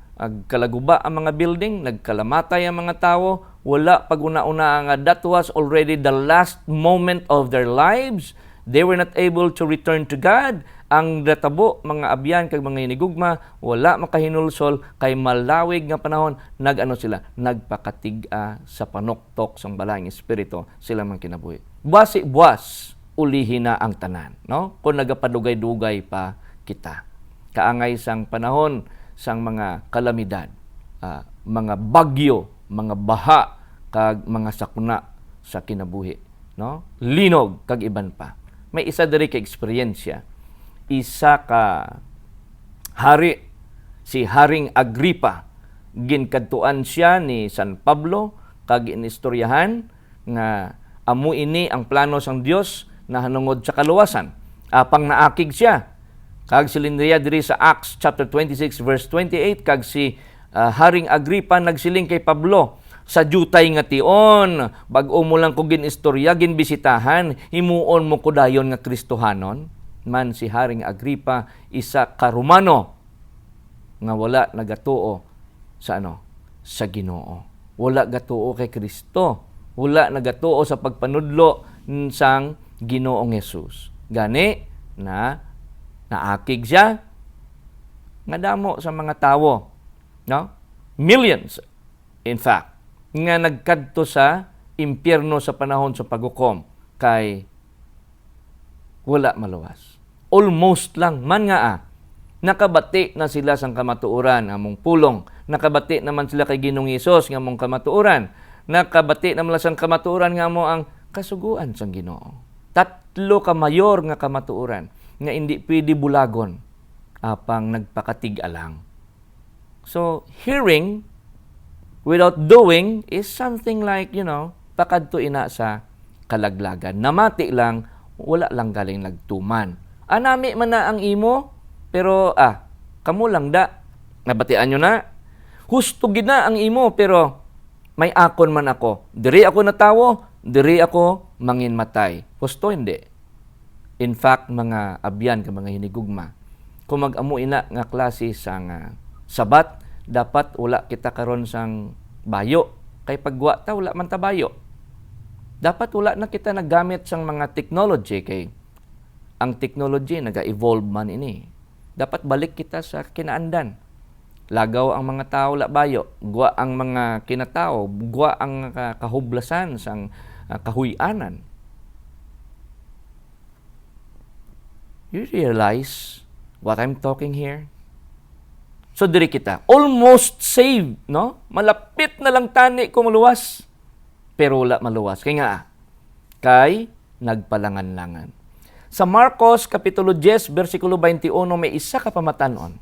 [SPEAKER 1] kalaguba ang mga building, nagkalamatay ang mga tawo, wala pag-una-una nga that was already the last moment of their lives. They were not able to return to God. Ang databo, mga abyan kag mga hinigugma, wala makahinulsol kay malawig nga panahon, nagpakatig-a sa panuktok sang balang espiritu sila man kinabuhi. Buwas ulihin na ang tanan, no? Kung nagapadugay-dugay pa kita. Kaangay sang panahon sang mga kalamidad, mga bagyo, mga baha kag mga sakuna sa kinabuhi, no? Linog kag iban pa. May isa diri ka eksperyensya. Isa ka hari, si Haring Agripa, ginkadtuan siya ni San Pablo kag inistoryahan nga amo ini ang plano sang Dios na hanungod sa kaluwasan. Apang naakig siya kag silindriya diri sa Acts chapter 26 verse 28 kag si Haring Agripa nagsiling kay Pablo, sa jutay nga tion, bag-o mo lang ko ginistorya, ginbisitahan, himuon mo ko dayon nga Kristohanon. Man si Haring Agripa, isa ka Romano, nga wala nagatuo sa sa Ginoo. Wala gatuo kay Kristo. Wala nagatuo sa pagpanudlo sang Ginoong Hesus. Gani, naakig siya, nga damo sa mga tawo, no? Millions, in fact, nga nagkadto sa impyerno sa panahon sa paghukom kay wala maluwas. Almost lang man nga nakabati na sila sang kamatuoran among pulong, nakabati naman sila kay Ginoong Hesus nga among kamatuoran, nakabati naman sang kamatuoran nga amo ang kasuguan sang Ginoo. Tatlo ka mayor nga kamatuoran nga hindi pwede bulagon apang nagpakatig-alang. So, hearing without doing is something like, pakadto ina sa kalaglagan. Namati lang, wala lang galing nagtuman. Anami man na ang imo, pero kamo lang da. Nabatian nyo na. Husto gina ang imo, pero may akon man ako. Diri ako natawo, diri ako manginmatay. Husto hindi. In fact, mga abyan ka mga hinigugma, kung mag-amo ina nga klase sang sabat, dapat wala kita karon sang bayo. Kay pagwa ta, wala man ta bayo. Dapat wala na kita nagamit sang mga technology kay ang technology naga-evolve man ini. Dapat balik kita sa kinaandan. Lagaw ang mga tao labayo, gwa ang mga kinatao, gwa ang kahublasan sang kahuy-anan. You realize what I'm talking here? So diri kita, almost saved, no? Malapit na lang tani ko maluwas. Pero wala maluwas. Kay nagpalangan-langan. Sa Marcos Kapitulo 10, versikulo 21, may isa ka pamatanon.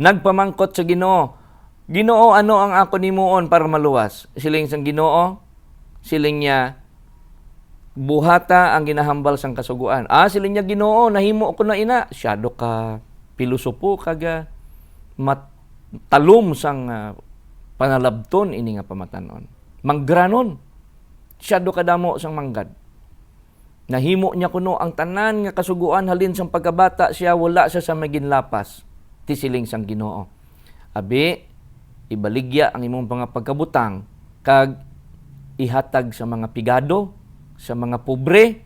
[SPEAKER 1] Nagpamangkot sa Ginoo, Ginoo, ano ang ako nimuon para maluwas? Siling sang Ginoo, siling niya, buhata ang ginahambal sang kasuguan. Siling niya, Ginoo, nahimo ko na ina. Syado ka, pilosopo kaga, talom sang panalabton ini nga pamatanon. Manggranon, syado kadamo sang manggad. Nahimo niya kuno ang tanan nga kasuguan halin sang pagkabata siya, wala siya sa maginlapas. Tisiling sang Ginoo. Abi, ibaligya ang imong mga pagkabutang kag ihatag sa mga pigado, sa mga pobre.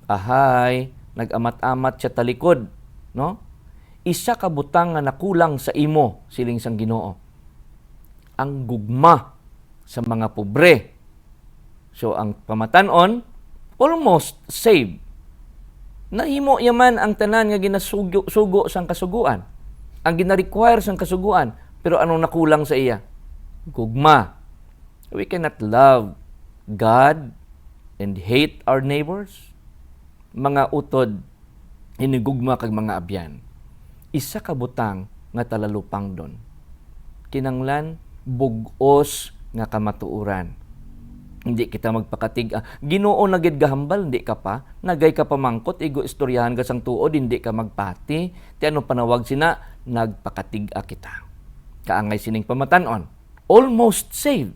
[SPEAKER 1] Ahay, nag-amat-amat siya talikod, no? Isa ka butang nga nakulang sa imo, siling sang Ginoo. Ang gugma sa mga pobre. So ang pamatanon almost saved. Nahimo yaman ang tanan nga ginasugo sang kasuguan. Ang gina-require sang kasuguan, pero anong nakulang sa iya? Gugma. We cannot love God and hate our neighbors. Mga utod, hinigugma kag mga abyan. Isa ka butang nga talalupang don. Kinanglan, bugos nga kamatuuran. Hindi kita magpakatig. Ginoo na gid gahambal, hindi ka pa. Nagay ka pamangkot, igo istoryahan ka sang tuod, hindi ka magpati. Ti ano panawag sina? Nagpakatig kita. Kaangay sining pamatanon. Almost saved.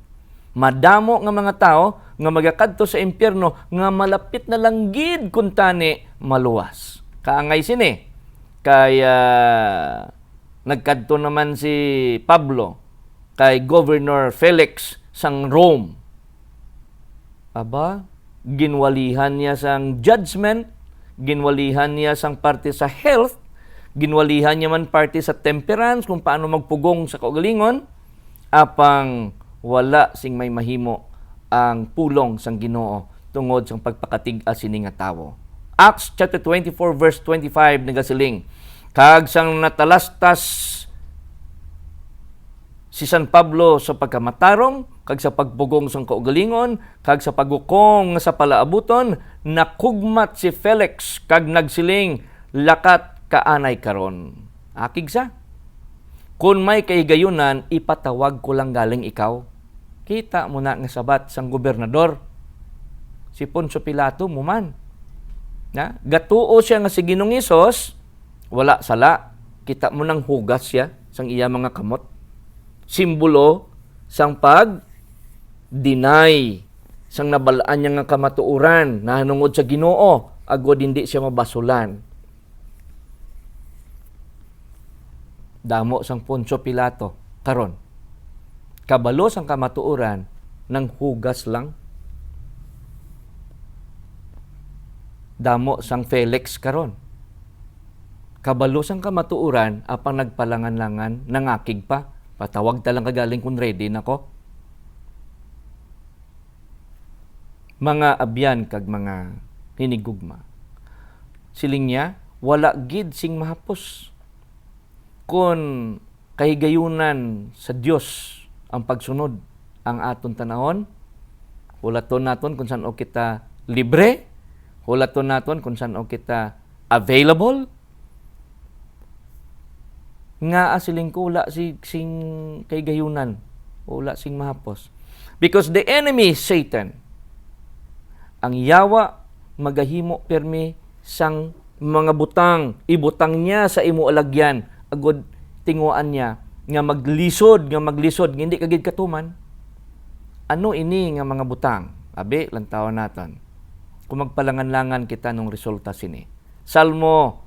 [SPEAKER 1] Madamo nga mga tao nga magakadto sa impyerno nga malapit na lang gid kun tani maluwas. Kaangay sini. Kaya nagkadto naman si Pablo kay Governor Felix sang Rome. Ginwalihan niya sang judgment, ginwalihan niya sang parte sa health, ginwalihan niya man parte sa temperance, kung paano magpugong sa kaugalingon, apang wala sing may mahimo ang pulong sang Ginoo tungod sang pagpakatig-a sini nga tawo. Acts chapter 24 verse 25 nagasiling, kag sang natalastas si San Pablo sa pagkamatarong, kag sa pagpugong sang kaugalingon, kag sa pagukong sa palaabuton, nakugmat si Felix, kag nagsiling, lakat kaanay karon. Akig sa? Kung may kaigayunan, ipatawag ko lang galing ikaw. Kita mo na nga sabat sang gobernador. Si Poncio Pilato mo man. Gatuo siya nga si Ginoong Hesus, wala sala. Kita mo nang hugas siya sang iya mga kamot. Simbolo sang pag-deny sang nabalaan niya nga kamatuuran na hanungod sa Ginoo, agod hindi siya mabasulan. Damo sang Poncio Pilato karon. Kabalo sang kamatuuran nang hugas lang. Damo sang Felix karon. Kabalo sang kamatuuran apang nagpalangan-langan nangakig pa. Patawag talang kagaling kung ready na ko. Mga abyan kag mga hinigugma. Siling niya, wala gid sing mahapos. Kung kahigayunan sa Dios ang pagsunod ang aton tanahon, hulaton naton kung saan o kita libre, hulaton naton kung saan o kita available, nga asiling ko wala sing kay gayunan, wala sing mahapos. Because the enemy, Satan, ang yawa magahimo permi sang mga butang, ibutang niya sa imo alagyan, agod tinguan niya nga maglisod, hindi kagid katuman. Ano ini nga mga butang? Abi, lantawan naton. Kung magpalangan-langan kita nung resulta sini. Salmo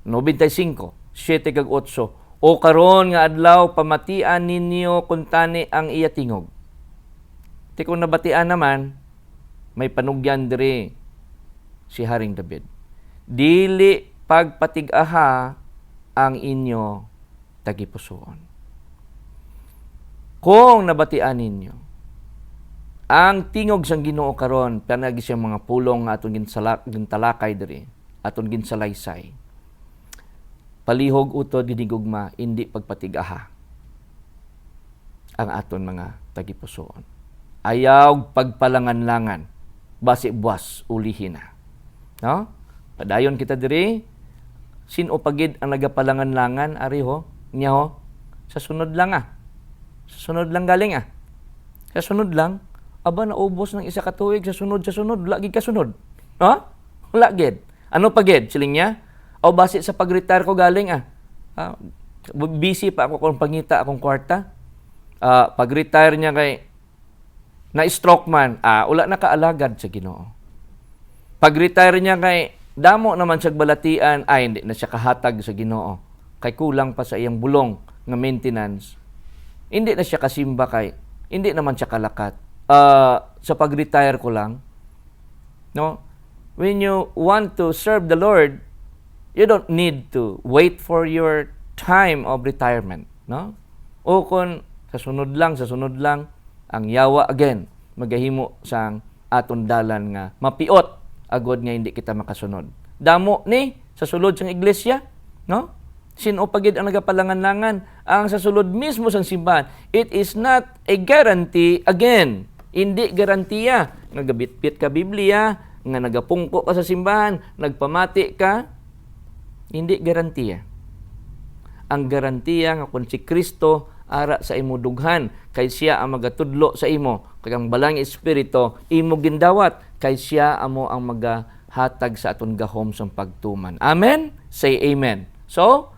[SPEAKER 1] 95, 7 kag 8. O karon nga adlaw pamatian ninyo kuntani ang iya tingog. Ti kung nabatian naman, may panugyan diri si Haring David. dili pagpatig-aha ang inyo tagipusoon. Kung nabatian ninyo, ang tingog sang Ginoo karon panagi siyang mga pulong nga aton gintalakay diri, aton ginsalaysay. Palihog utod ginigugma, indi pagpatig-aha ang aton mga tagipusoon. Ayaw pagpalangan-langan, basi buwas ulihin na. No? Padayon kita diri, sino pagid ang nagapalangan-langan, ari ho, niya ho, sa sunod lang Sa sunod lang galing Sa sunod lang, aba naubos ng isa ka tuig, sa sunod, lagi ka sunod. Ha? Lagid. Ano pagid? Siling niya? O base sa pag-retire ko galing busy pa ako kung pangita akong kwarta. Pag-retire niya kay na-stroke man, wala na kaalagad sa Ginoo. Pag-retire niya kay damo naman siya balatian, hindi na siya kahatag sa Ginoo. Kay kulang pa sa iyang bulong nga maintenance. Hindi na siya kasimba kay hindi naman siya kalakat. Sa pag-retire ko lang, no? When you want to serve the Lord, you don't need to wait for your time of retirement, no? O kung sa sunod lang, ang yawa again, magahimo sang aton dalan nga mapiot agod nga hindi kita makasunod. Damo ni sa sulod sang iglesia, no? Sino pagid ang nagapalangan-langan ang sa sulod mismo sang simbahan. It is not a guarantee again. Hindi garantiya nga gabitbit ka Biblia, nga nagapungko ka sa simbahan, nagpamati ka. Hindi garantiya. Ang garantiya nga kung si Kristo ara sa imo dughan, kay siya ang magatudlo sa imo, kay ang balang espiritu imo gindawat, kay siya amo ang magahatag sa aton gahom sang pagtuman. Amen? Say amen. So,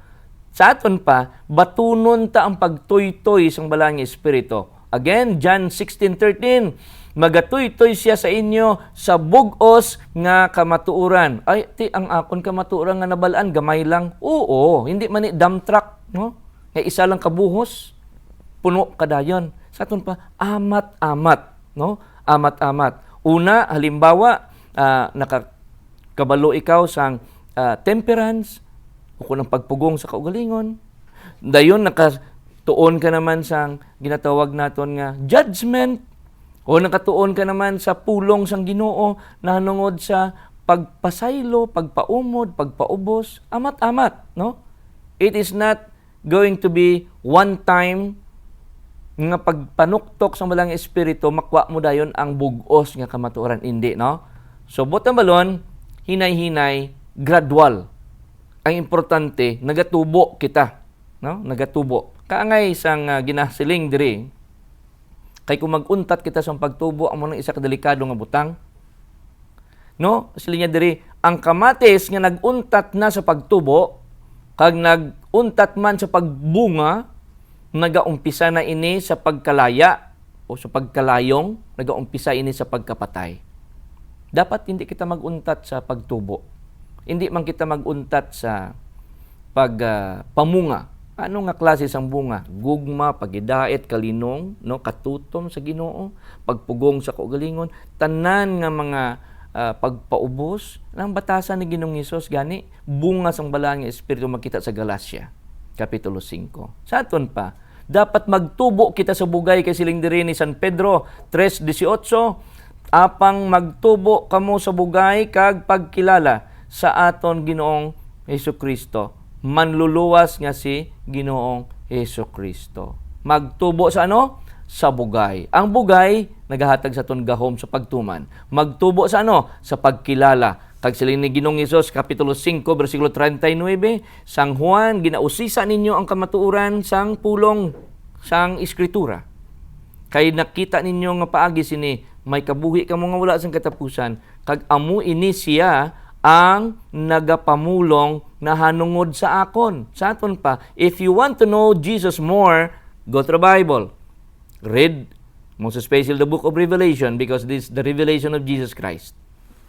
[SPEAKER 1] sa aton pa, batunon ta ang pagtoy-toy sang balang espiritu. Again, John 16:13, magatoy-toy siya sa inyo sa bug-os nga kamatuoran. Ay, ang akon kamatuoran nga nabalaan, gamay lang. Oo, hindi man dump truck, no? Nga isa lang kabuhos, puno kadayon. Sa aton pa, amat-amat, no? Amat-amat. Una, halimbawa, nakakabalo ikaw sang temperance, o kung ang pagpugong sa kaugalingon. Dayon, nakatuon ka naman sang ginatawag naton nga judgment, o nakatuon ka naman sa pulong sang Ginoo na hanungod sa pagpasaylo, pagpaumod, pagpaubos, amat-amat, no? It is not going to be one time nga pagpanuktok sa balang espiritu, makwa mo dayon ang bugos nga kamatuoran. Hindi, no? So, butang balon, hinay-hinay, gradual. Ang importante, nagatubo kita, no? Nagatubo. Kaangay sang ginasiling diri, kay kung maguntat kita sa pagtubo, amo nang isa ka delikado nga butang. No? Sila niya diri, ang kamatis nga naguntat na sa pagtubo, kag naguntat man sa pagbunga, nagaumpisa na ini sa pagkalaya o sa pagkalayong, nagaumpisa ini sa pagkapatay. Dapat hindi kita maguntat sa pagtubo. Hindi man kita maguntat sa pamunga. Ano nga klase sang bunga? Gugma, pagidait, kalinong, no, katutom sa Ginoo, pagpugong sa kaugalingon, tanan nga mga pagpaubos ng batasan ni Ginoong Hesus gani bunga sang balang nga espiritu makita sa Galacia kapitulo 5. Sa aton pa, dapat magtubo kita sa bugay kay siling diri ni San Pedro 3:18, apang magtubo kamo sa bugay kag pagkilala sa aton Ginoong Hesukristo. Manluluwas nga si Ginoong Hesukristo. Magtubo sa ano? Sa bugay. Ang bugay, nagahatag sa aton gahom sa pagtuman. Magtubo sa ano? Sa pagkilala. Kag siling ni Ginoong Hesus, kapitulo 5, versikulo 39, Sang Juan, ginausisa ninyo ang kamatuoran sang pulong sang Eskritura. Kay nakita ninyo nga paagi sini, may kabuhi ka mga wala sang katapusan, kag amu ini siya ang nagapamulong na hanungod sa akon. Sa aton pa, if you want to know Jesus more, go to the Bible. Read, most especially the book of Revelation, because this is the revelation of Jesus Christ.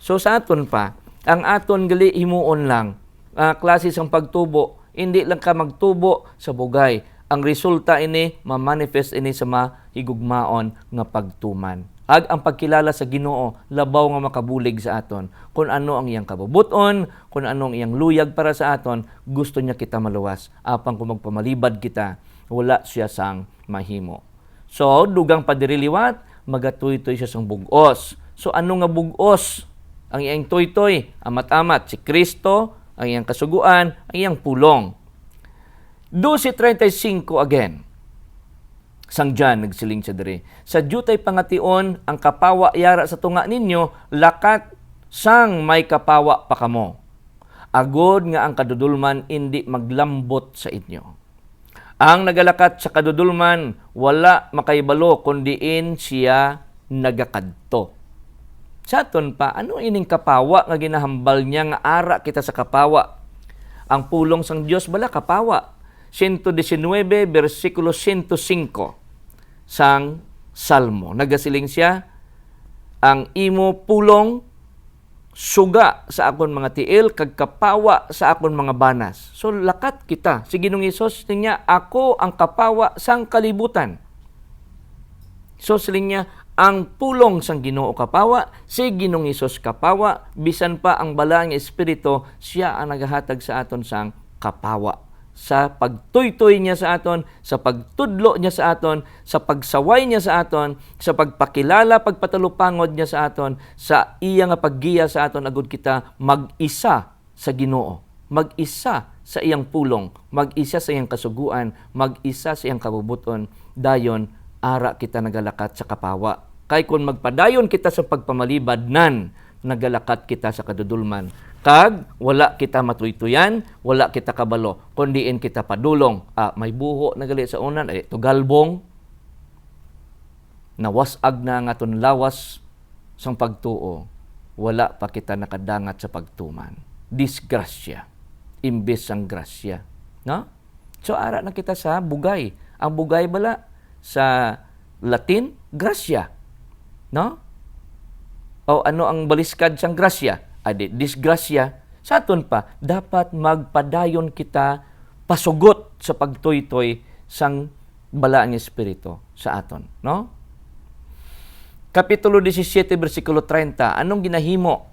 [SPEAKER 1] So sa aton pa, ang aton gali himuon lang, klase sang pagtubo, hindi lang ka magtubo sa bugay. Ang resulta ini, ma-manifest ini sa mahigugmaon nga pagtuman. Ag ang pagkilala sa Ginoo labaw nga makabulig sa aton. Kung ano ang iyang kabubuton, kung ano ang iyang luyag para sa aton, gusto niya kita maluwas. Apang kung magpamalibad kita, wala siya sang mahimo. So, dugang padiriliwat, magatoy-toy siya sang bugos. So, ano nga bugos? Ang iyang toy-toy, amat-amat, si Kristo, ang iyang kasuguan, ang iyang pulong. 12:35 again. Sang John nagsiling siya diri. Sa jutay pangation ang kapawa yara sa tunga ninyo, lakat sang may kapawa pa kamo. Agod nga ang kadudulman hindi maglambot sa inyo. Ang nagalakat sa kadudulman wala makaibalo kundiin siya nagakadto. Sa aton pa, ano ining kapawa nga ginahambal niya nga ara kita sa kapawa? Ang pulong sang Dios bala kapawa. 119 versikulo 105 sang Salmo. Nagasiling siya, ang imo pulong suga sa akon mga tiil, kag kapawa sa akon mga banas. So lakat kita. Si Ginoong Hesus niya, ako ang kapawa sang kalibutan. So siling niya, ang pulong sang Ginoo kapawa, si Ginoong Hesus kapawa, bisan pa ang balaang espiritu, siya ang naghahatag sa aton sang kapawa. Sa pagtuytoy niya sa aton, sa pagtudlo niya sa aton, sa pagsaway niya sa aton, sa pagpakilala, pagpatalupangod niya sa aton, sa iya nga paggiya sa aton, agud kita mag-isa sa Ginoo, mag-isa sa iyang pulong, mag-isa sa iyang kasuguan, mag-isa sa iyang kabubuton, dayon ara kita nagalakat sa kapawa. Kay kung magpadayon kita sa pagpamalibad nan, nagalakat kita sa kadudulman. Kag wala kita matuytuyan, wala kita kabalo, kundiin kita padulong. May buho na gali sa unan, ito galbong, nawasag na nga ton lawas sang pagtuo, wala pa kita nakadangat sa pagtuman. Disgrasya, imbes sang grasya. No? So, ara na kita sa bugay. Ang bugay bala sa Latin, grasya. No? O ano ang baliskad sang grasya? Disgrasya. Sa aton pa, dapat magpadayon kita pasugot sa pagtoy-toy sang balaang espiritu sa aton. No? Kapitulo 17, versikulo 30. Anong ginahimo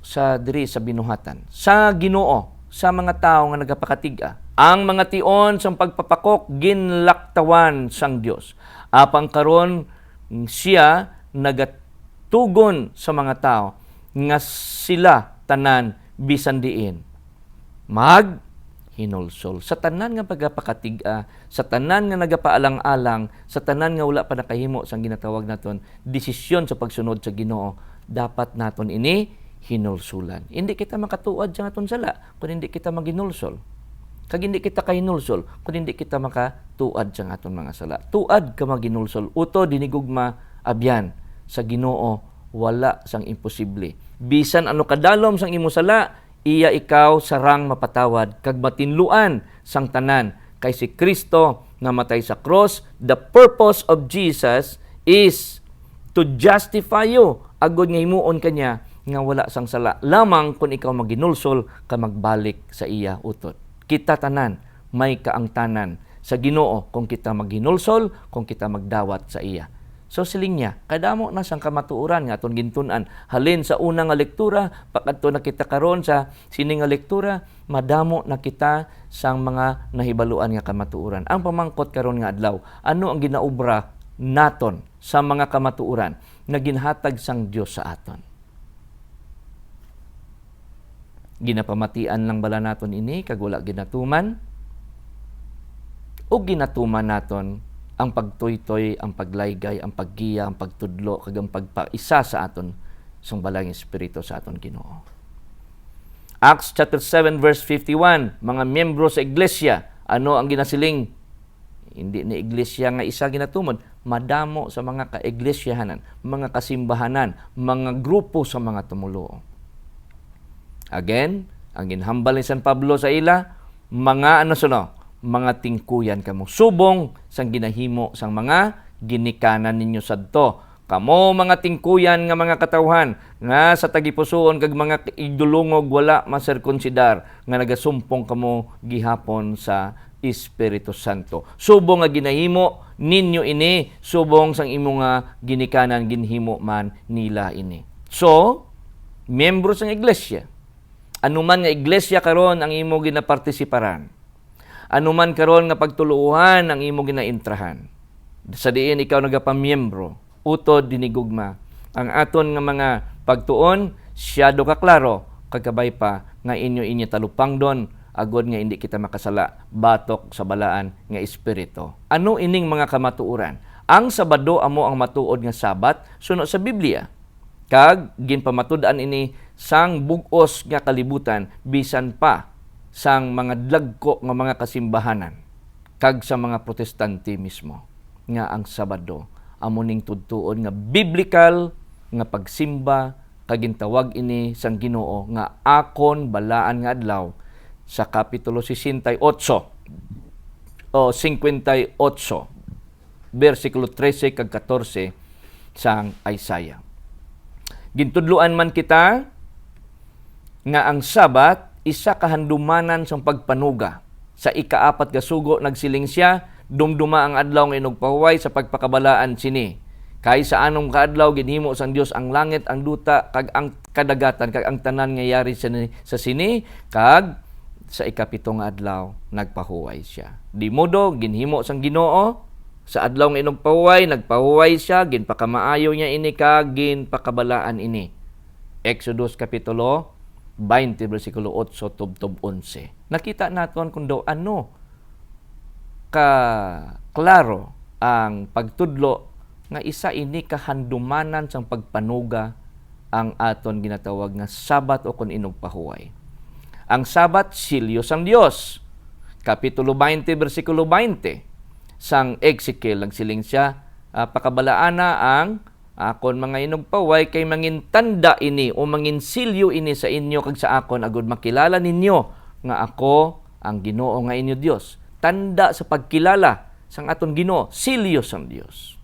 [SPEAKER 1] sa diri sa binuhatan? Sa Ginoo, sa mga tao nga nagapakatiga. Ang mga tion sang pagpapakok, ginlaktawan sang Dios. Apang karon siya nagatugon sa mga tao nga sila tanan bisan diin hinulsol sa tanan nga pagapakatiga, sa tanan nga nagapaalang-alang, sa tanan nga wala pa nakahimo sang ginatawag naton desisyon sa pagsunod sa Ginoo, dapat naton ini hinulsulan. Hindi kita makatuad sa aton sala kung hindi kita maginulsol. Kag hindi kita kahinulsol kung hindi kita makatuad sa aton mga sala. Tuad ka maginulsol, uto dinigugma abyan sa Ginoo, wala sang imposible. Bisan ano kadalom sang imo sala, iya ikaw sarang mapatawad kag matinluan sang tanan. Kay si Kristo namatay sa cross, the purpose of Jesus is to justify you. Agod nga himuon kanya nga wala sang sala. Lamang kung ikaw maginulsol ka magbalik sa iya utot. Kita tanan may kaangtanan sa Ginoo kung kita maghinulsol, kung kita magdawat sa iya. So siling niya, kadamo na sang kamatuoran nga aton gintun-an. Halin sa una nga lektura, pakadto na kita karon sa sini nga lektura, madamo na kita sang mga nahibaluan nga kamatuoran. Ang pamangkot karon nga adlaw, ano ang ginaobra naton sa mga kamatuoran na ginhatag sang Dios sa aton? Ginapamatian lang bala naton ini kag wala ginatuman? O ginatuman naton ang pagtoy-toy, ang paglaygay, ang paggiya, ang pagtudlo, kag ang pagpaisa sa aton sang balang espiritu sa aton Ginoo. Acts chapter 7 verse 51, mga miyembro sa iglesia, ano ang ginasiling? Hindi ni iglesia nga isa ginatumon, madamo sa mga kaiglesiyahanan, mga kasimbahanan, mga grupo sa mga tumuluo. Again, ang ginhambal ni San Pablo sa ila, mga mga tingkuyan kamo. Subong sang ginahimo sang mga ginikanan ninyo sadto. Kamo mga tingkuyan nga mga katawhan nga sa tagipusoon kag mga idulungog wala masirkunsidar nga nagasumpong kamo gihapon sa Espiritu Santo. Subong nga ginahimo ninyo ini subong sang imo nga ginikanan ginhimo man nila ini. So, miyembro sang iglesia. Anuman nga iglesia karon ang imo ginapartisiparan. Anuman karon nga pagtuluhan ang imo ginaintrahan. Sa diin ikaw nagapamiyembro, utod dinigugma. Ang aton nga mga pagtuon, siyado ka klaro, kagkabay pa nga inyo talupangdon, agod nga hindi kita makasala, batok sa balaan nga espiritu. Ano ining mga kamatuoran? Ang Sabado amo ang matuod nga Sabat, suno sa Biblia. Kag ginpamatud-an ini sang bug-os nga kalibutan, bisan pa sang mga dagko nga mga kasimbahanan, kag sa mga protestante mismo, nga ang Sabado amo ning tudtuon nga biblical nga pagsimba, kag gintawag ini sang Ginoo nga akon balaan nga adlaw sa kapitulo 68 o 58 versikulo 13 kag 14 sang Isaiah. Gintudloan man kita nga ang Sabat isa kahandumanan sang pagpanuga. Sa ikaapat nga sugo nagsiling siya, dumduma ang adlaw nga inugpahuway sa pagpakabalaan sini. Kay sa anong kaadlaw ginhimo sang Dios ang langit, ang duta kag ang kadagatan kag ang tanan nga yari sa sini, kag sa ikapito nga adlaw nagpahuway siya. Di modo ginhimo sang Ginoo sa adlaw nga inugpahuway, nagpahuway siya, ginpakamaayo niya ini kag ginpakabalaan ini. Exodus kapitulo 20 versikulo 8 tubtob 11. Nakita naton kung daw ano ka klaro ang pagtudlo nga isa ini kahandumanan sang pagpanuga ang aton ginatawag nga Sabat o kun inugpahuway. Ang Sabat silyo sang Dios. Kapitulo 20 versikulo 20 sang Ezekiel nagsiling siya, pakabalaana ang akon mga inugpaway kay mangin tanda ini o mangin silyo ini sa inyo kag sa akon agud makilala ninyo nga ako ang Ginoo nga inyo Dios. Tanda sa pagkilala sang aton Ginoo, silyo sang Dios.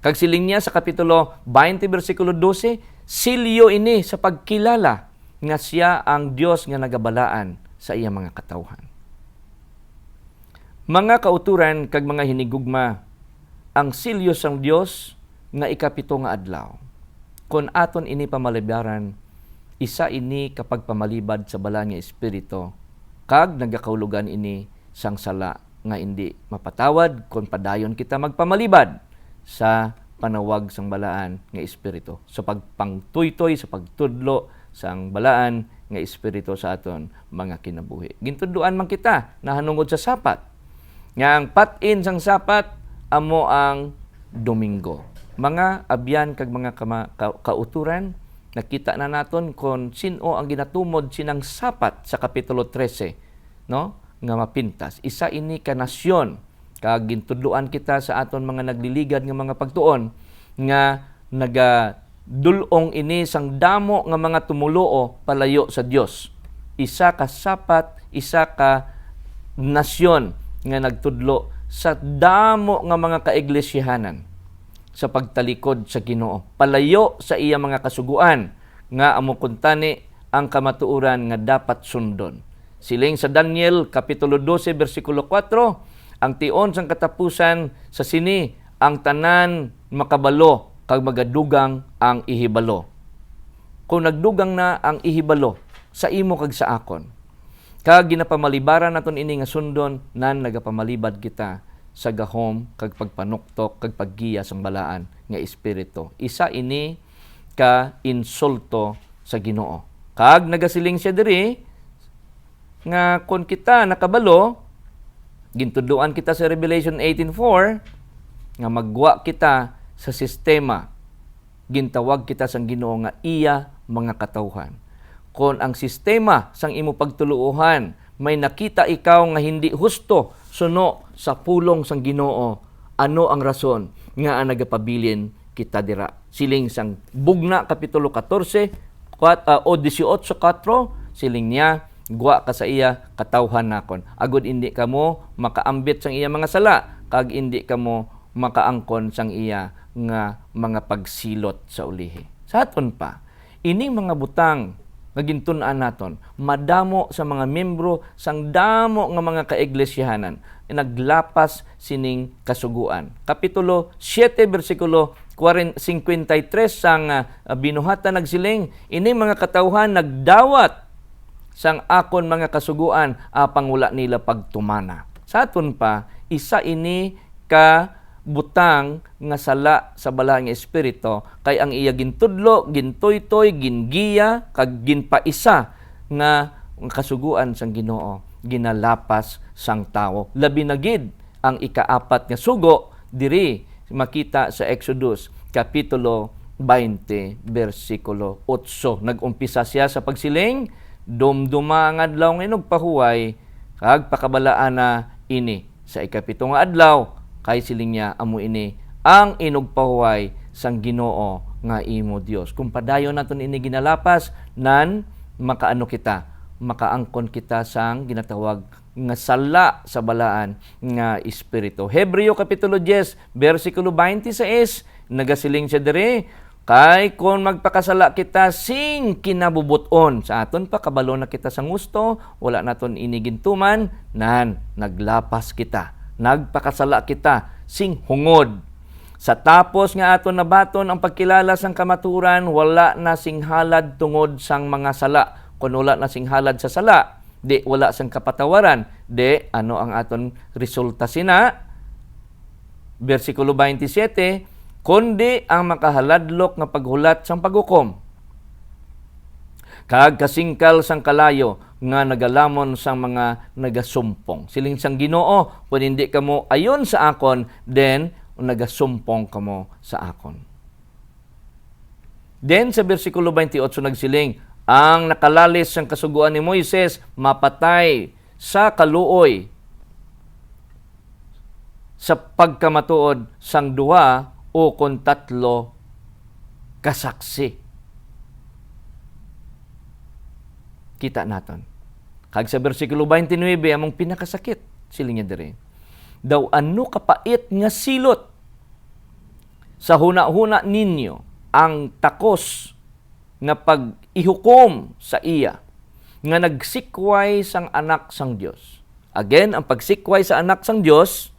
[SPEAKER 1] Kag siling niya sa kapitulo 20 versikulo 12, silyo ini sa pagkilala nga siya ang Dios nga nagabalaan sa iyang mga katawhan. Mga kauturan kag mga hinigugma, ang silyo sang Dios nga ikapito nga adlaw. Kung aton ini pamalibaran, isa ini kapag pamalibad sa balaan nga espiritu, kag nagakaulugan ini sang sala nga hindi mapatawad kung padayon kita magpamalibad sa panawag sang balaan nga espiritu. Sa pagpangtuytoy, sa pagtudlo sang balaan nga espiritu sa aton mga kinabuhi. Gintudloan man kita nahanungod sa sapat. Nga ang patin sang sapat amo ang Domingo. Mga abyan kag mga kauturan, nakita na naton kung sino ang ginatumod sinang sapat sa kapitulo 13, no? Nga mapintas. Isa ini ka nasyon. Kag gintudloan kita sa aton mga nagliligad nga mga pagtuon nga nagadulong ini sang damo nga mga tumuluo palayo sa Dios. Isa ka sapat, isa ka nasyon nga nagtudlo sa damo nga mga kaiglesiyahanan sa pagtalikod sa Ginoo, palayo sa iya mga kasuguan nga amo kuntani ang kamatuoran nga dapat sundon. Siling sa Daniel kapitulo 12 bersikulo 4, ang tion sang katapusan sa sini ang tanan makabalo kag magadugang ang ihibalo. Kung nagdugang na ang ihibalo sa imo kag sa akon, kag ginapamalibaran naton ini nga sundon nan nagapamalibad kita sa gahom kag pagpanuktok kag paggiya sang balaan nga espiritu. Isa ini ka insulto sa Ginoo. Kag nagasiling siya diri nga kun kita nakabalo, gintudloan kita sa Revelation 18:4 nga magwa kita sa sistema. Gintawag kita sang Ginoo nga iya mga katawhan. Kung ang sistema sang imo pagtuluohan may nakita ikaw nga hindi husto suno sa pulong sang Ginoo, ano ang rason nga nagapabilin kita dira? Siling sang Bugna kapitulo 14 o 18:4, siling niya, guwa ka sa iya katawhan nakon. Agud hindi kamo makaambit sang iya mga sala, kag hindi kamo makaangkon sang iya nga mga pagsilot sa ulihi. Sa aton pa, ining mga butang nga gintun-an naton, madamo sa mga membro sang damo nga mga kaiglesiyahanan. naglapas sining kasuguan. Kapitulo 7, versikulo 53 sang binuhatan nagsiling, ini mga katawhan nagdawat sang akon mga kasuguan apang wala nila pagtumana. Sa aton pa, isa ini ka butang nga sala sa bala nga espiritu kay ang iya gintudlo, gintoytoy, gingiya, kag ginpaisa nga kasuguan sang Ginoo ginalapas sang tawo. Labi na gid ang ikaapat nga sugo diri makita sa Exodus kapitulo 20 bersikulo 8. Nagumpisa siya sa pagsiling, dumduma nga adlaw nga nagpahuway kag pakabalaan na ini sa ikapito nga adlaw kay siling niya amo ini ang inugpahuway sang Ginoo nga imo Dios. Kung padayon naton ini ginalapas nan makaano kita, makaangkon kita sang ginatawag nga sala sa balaan nga espiritu. Hebreo kapitulo 10 bersikulo 26 nagasiling siya diri, kay kung magpakasala kita sing kinabubuton sa aton pa kabalo na kita sa gusto, wala naton inigintuman, nan naglapas kita, nagpakasala kita sing hungod. Sa tapos nga aton nabaton ang pagkilala sang kamaturan, wala na sing halad tungod sang mga sala. Kung wala na sing halad sa sala, di wala sang kapatawaran, di ano ang aton resulta sina? Versikulo 27, kundi ang makahaladlok nga paghulat sang paghukom. Kag kasingkal sang kalayo nga nagalamon sang mga nagasumpong. Siling sang Ginoo, kung hindi kamo ayon sa akon, then nagasumpong kamo sa akon. Then sa versikulo 28 nagsiling, ang nakalalis sang kasuguan ni Moises mapatay sa kaluoy sa pagkamatuod sang duha o kon tatlo kasaksi. Kita naton. Kag sa bersikulo 29 among pinakasakit siling niya diri. Daw ano kapait nga silot sa huna-huna ninyo ang takos nga pag-ihukom sa iya nga nagsikway sang anak sang Dios. Again, ang pagsikway sa anak sang Dios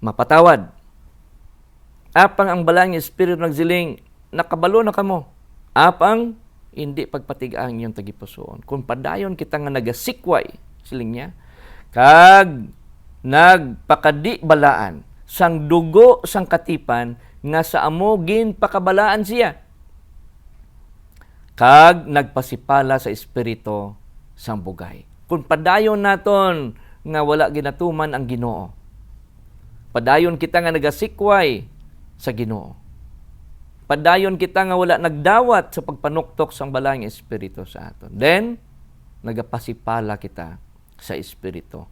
[SPEAKER 1] mapatawad. Apang ang balang espiritu nagsiling, nakabalo na kamo. Apang hindi pagpatigaan iyong tagipusoon. Kung padayon kita nga nagasikway, siling niya, kag nagpakadi balaan sang dugo sang katipan nga sa amo gin pakabalaan siya. Kag nagpasipala sa espiritu sang bugay. Kung padayon naton nga wala ginatuman ang Ginoo. Padayon kita nga nagasikway sa Ginoo. Padayon kita nga wala nagdawat sa pagpanuktok sang balang espiritu sa aton. Then nagapasipala kita sa espiritu.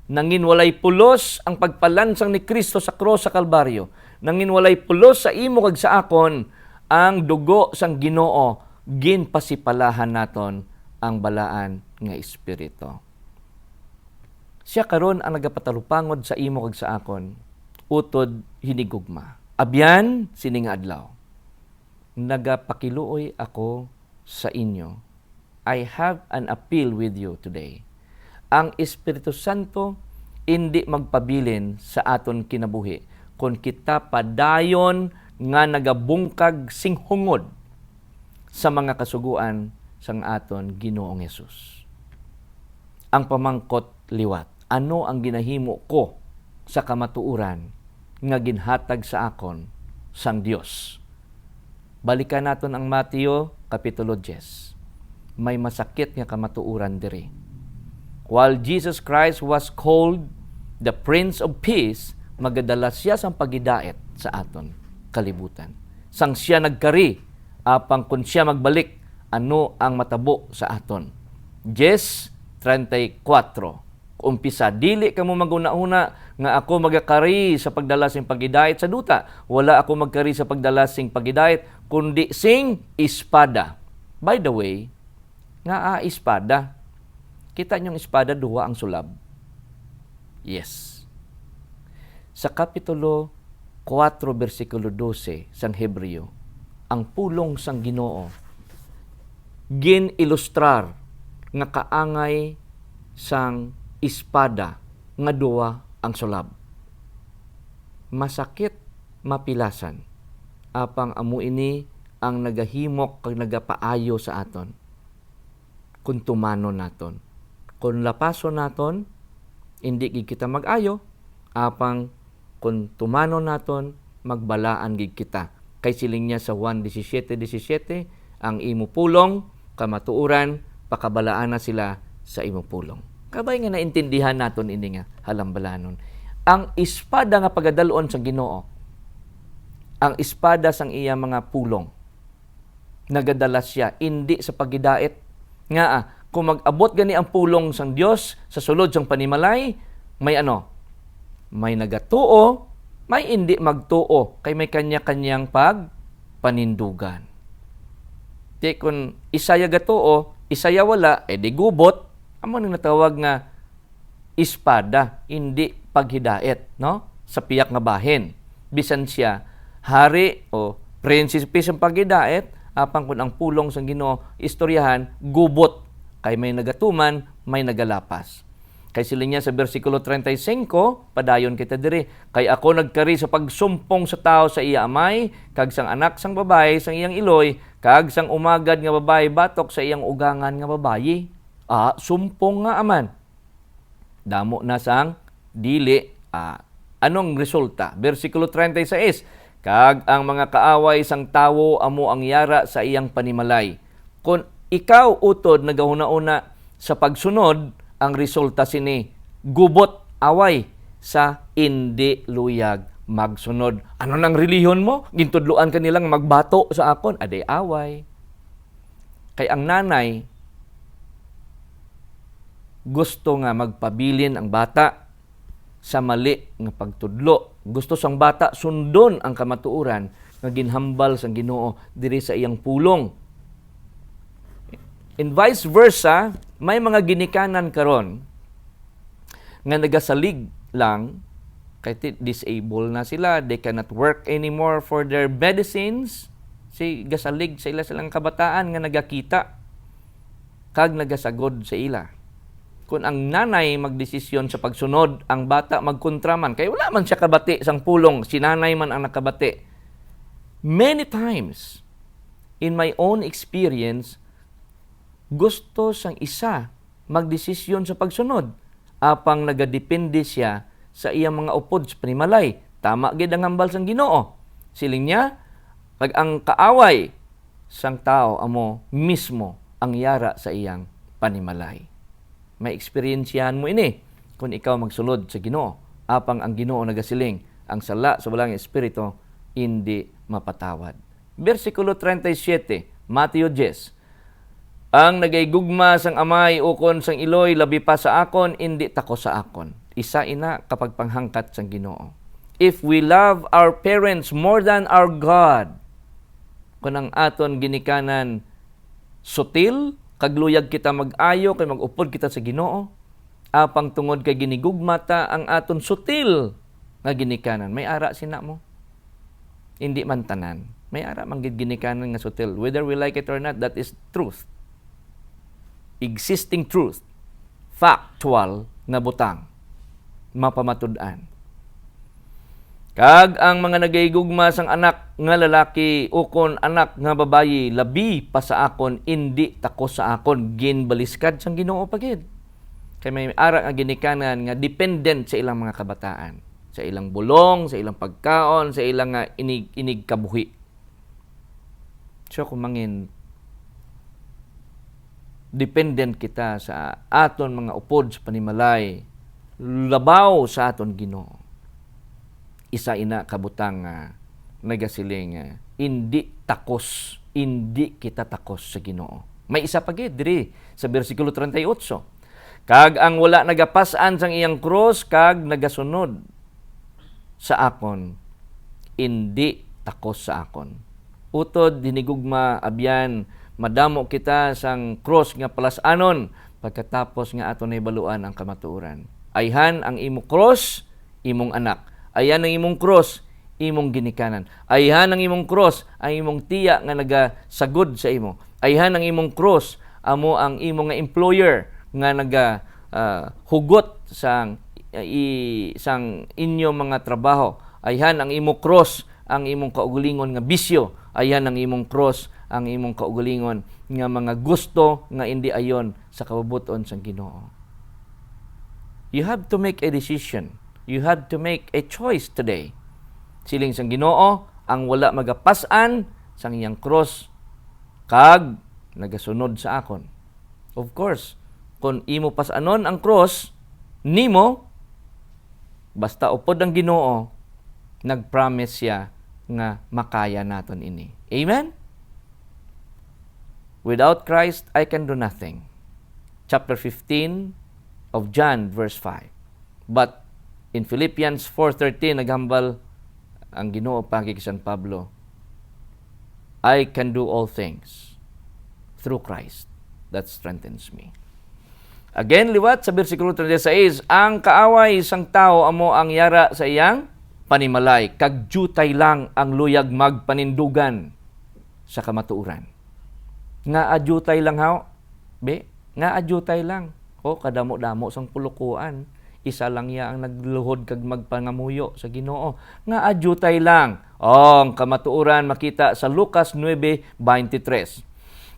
[SPEAKER 1] Nangin walay pulos ang pagpalansang ni Kristo sa krus sa Kalbaryo. Nangin walay pulos sa imo kag sa akon ang dugo sang Ginoo, ginpasipalahan naton ang balaan nga espiritu. Siya karon ang nagapatalupangod sa imo kag sa akon, utod hinigugma. Abyan sining adlaw, nagapakiluoy ako sa inyo. I have an appeal with you today. Ang Espiritu Santo hindi magpabilin sa aton kinabuhi kung kita padayon nga nagabungkag sing hungod sa mga kasuguan sang aton Ginoong Hesus. Ang pamangkot liwat, ano ang ginahimo ko sa kamatuuran nga ginhatag sa akon sang Dios? Balikan naton ang Mateo kapitulo 10. May masakit nga kamatuuran diri. While Jesus Christ was called the Prince of Peace, magadala siya sang pagidait sa aton kalibutan. Sang siya nagkari, apang kun siya magbalik, ano ang matabo sa aton. 10:34. Umpisa, dili kamo maguna-una nga ako magakari sa pagdala sing pagidait sa duta. Wala ako magkari sa pagdala sing pagidait, kundi sing espada. By the way, nga espada. Kita niyong espada, duwa ang sulab. Yes. Sa kapitulo 4, versikulo 12 sang Hebreo, ang pulong sang Ginoo gin-ilustrar nga kaangay sang espada nga duwa ang sulab. Masakit mapilasan apang amo ini ang nagahimok kag nagapaayo sa aton. Kung tumano naton, kung lapaso naton, hindi gid kita mag-ayo, apang kung tumano naton, magbalaan gid kita. Kay siling niya sa Juan 17:17, ang imo pulong, kamatuuran, pakabalaan na sila sa imo pulong. Kabay nga naintindihan naton ini nga halambalanon. Ang espada nga pagadalon sa Ginoo, ang espada sang iya mga pulong, nagadala siya hindi sa pagidait nga kung mag-abot gani ang pulong sang Dios sa sulod sang panimalay, may may nagatuo, may hindi magtuo, kay may kanya-kanyang panindugan. Di kung isaya gatuo, isaya wala, di gubot, amo nang natawag nga espada, hindi paghidait, no? Sa piyak nga bahin. Bisan siya hari o prinsipe sa paghidait, apang kun ang pulong sang Ginoo istoryahan gubot, kay may nagatuman, may nagalapas. Kay sila niya sa versikulo 35, padayon kita diri, kay ako nagkari sa pagsumpong sa tao sa iya amay, kag sang anak sang babae sang iyang iloy, kag sang umagad nga babae batok sa iyang ugangan nga babayi. Sumpong nga aman. Damo na sang dili. Anong resulta? Versikulo 36, kag ang mga kaaway sang tawo amo ang yara sa iyang panimalay. Kung ikaw utod nagahuna-una sa pagsunod, ang resulta sini gubot away sa hindi luyag magsunod. Ano nang relihiyon mo? Gintudloan ka nilang magbato sa akon, aday away. Kay ang nanay gusto nga magpabilin ang bata sa mali nga pagtudlo. Gusto sang bata sundon ang kamatuoran nga ginhambal sang Ginoo diri sa iyang pulong. And vice versa, may mga ginikanan karon nga nagasalig lang, kay disabled na sila, they cannot work anymore for their medicines. Gasalig sa ila silang kabataan nga nagakita kag nagasagod sa ila. Kung ang nanay magdesisyon sa pagsunod, ang bata magkontraman, kay wala man siya kabati sang pulong, si nanay man ang nakabati. Many times, in my own experience, gusto sang isa magdesisyon sa pagsunod, apang nagadepende siya sa iyang mga upod sa panimalay. Tama gid ang hambal sang Ginoo. Siling niya, pag ang kaaway sang tao amo mismo ang yara sa iyang panimalay. May eksperyensyahan mo ini kung ikaw magsulod sa Ginoo, apang ang Ginoo nagasiling, ang sala sa walang espiritu hindi mapatawad. Versikulo 37, Mateo 10, ang nagaygugma sang amay ukon sang iloy labi pa sa akon, hindi tako sa akon. Isa ina kapag panghangkat sang Ginoo. If we love our parents more than our God, kung ang aton ginikanan sutil, kagluyag kita mag-ayo, kay mag-upod kita sa Ginoo, apang tungod kay ginigugmata ang aton sutil nga ginikanan. May ara sina mo? Hindi man tanan. May ara man gid ginikanan nga sutil. Whether we like it or not, that is truth. Existing truth. Factual na butang. Mapamatud-an. Kag ang mga nagaygugma sang anak nga lalaki ukon anak nga babayi labi pa sa akon, indi tako sa akon, ginbaliskad sang Ginoo pagid. Kay may ara nga ginikanan nga dependent sa ilang mga kabataan, sa ilang bulong, sa ilang pagkaon, sa ilang inig kabuhi. So kumangin dependent kita sa aton mga upod sa panimalay, labaw sa aton Ginoo. Isa ina kabutang nagasiling hindi takos, hindi kita takos sa Ginoo. May isa pa gid diri sa bersikulo 38. Kag ang wala nagapasan sang iyang krus kag nagasunod sa akon, hindi takos sa akon. Utod dinigugma abyan madamo kita sang krus nga palasanon pagkatapos nga aton ibaluan ang kamatuoran. Ayhan ang imo krus, imong anak. Ayan ang imong cross, imong ginikanan. Ayhan ang imong cross, ang imong tiya nga nagasagod sa imo. Ayhan ang imong cross, amo ang imong nga employer nga hugot sang isang inyo mga trabaho. Ayhan ang imong cross, ang imong kaugalingon nga bisyo. Ayhan ang imong cross, ang imong kaugalingon nga mga gusto nga hindi ayon sa kabubuton sang Ginoo. You have to make a decision. You have to make a choice today. Siling sang Ginoo, ang wala magapasan sang iyang cross kag nagasunod sa akon. Of course, kung imo pasanon ang cross nimo, basta upod ang Ginoo, nag-promise siya nga makaya naton ini. Amen? Without Christ, I can do nothing. Chapter 15 of John, verse 5. But in Philippians 4:13, naghambal ang Ginoo pagi kay San Pablo, I can do all things through Christ that strengthens me. Again, liwat sa versikulo 36, ang kaaway sang tao amo ang yara sa iyang panimalay, kag jutay lang ang luyag magpanindugan sa kamatuuran. Nga ajutay lang haw, be? Nga ajutay lang. O kadamo-damo sang pulukuan. Isa lang ya ang nagluhod kag magpangamuyo sa Ginoo. Nga ajutay lang. Ang kamatuuran makita sa Lucas 9:23.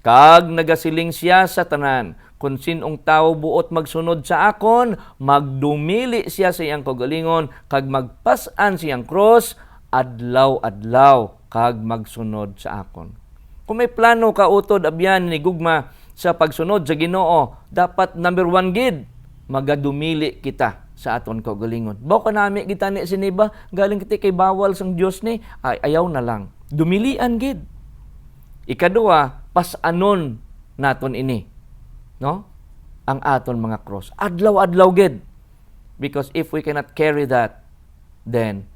[SPEAKER 1] Kag nagasiling siya sa tanan, kung sinong tao buot magsunod sa akon, magdumili siya sa iyang kaugalingon, kag magpas-an siyang cross, adlaw-adlaw, kag magsunod sa akon. Kung may plano ka utod abyan ni gugma sa pagsunod sa Ginoo, dapat number 1 gid, magadumili kita sa aton kaugalingon. Baw ka nami kita ni siniba, galing kita kay bawal sang Dios ni, ay ayaw na lang. Dumilian gid. Ikaduha, pas-anon naton ini, no? Ang aton mga cross. Adlaw-adlaw gid. Because if we cannot carry that, then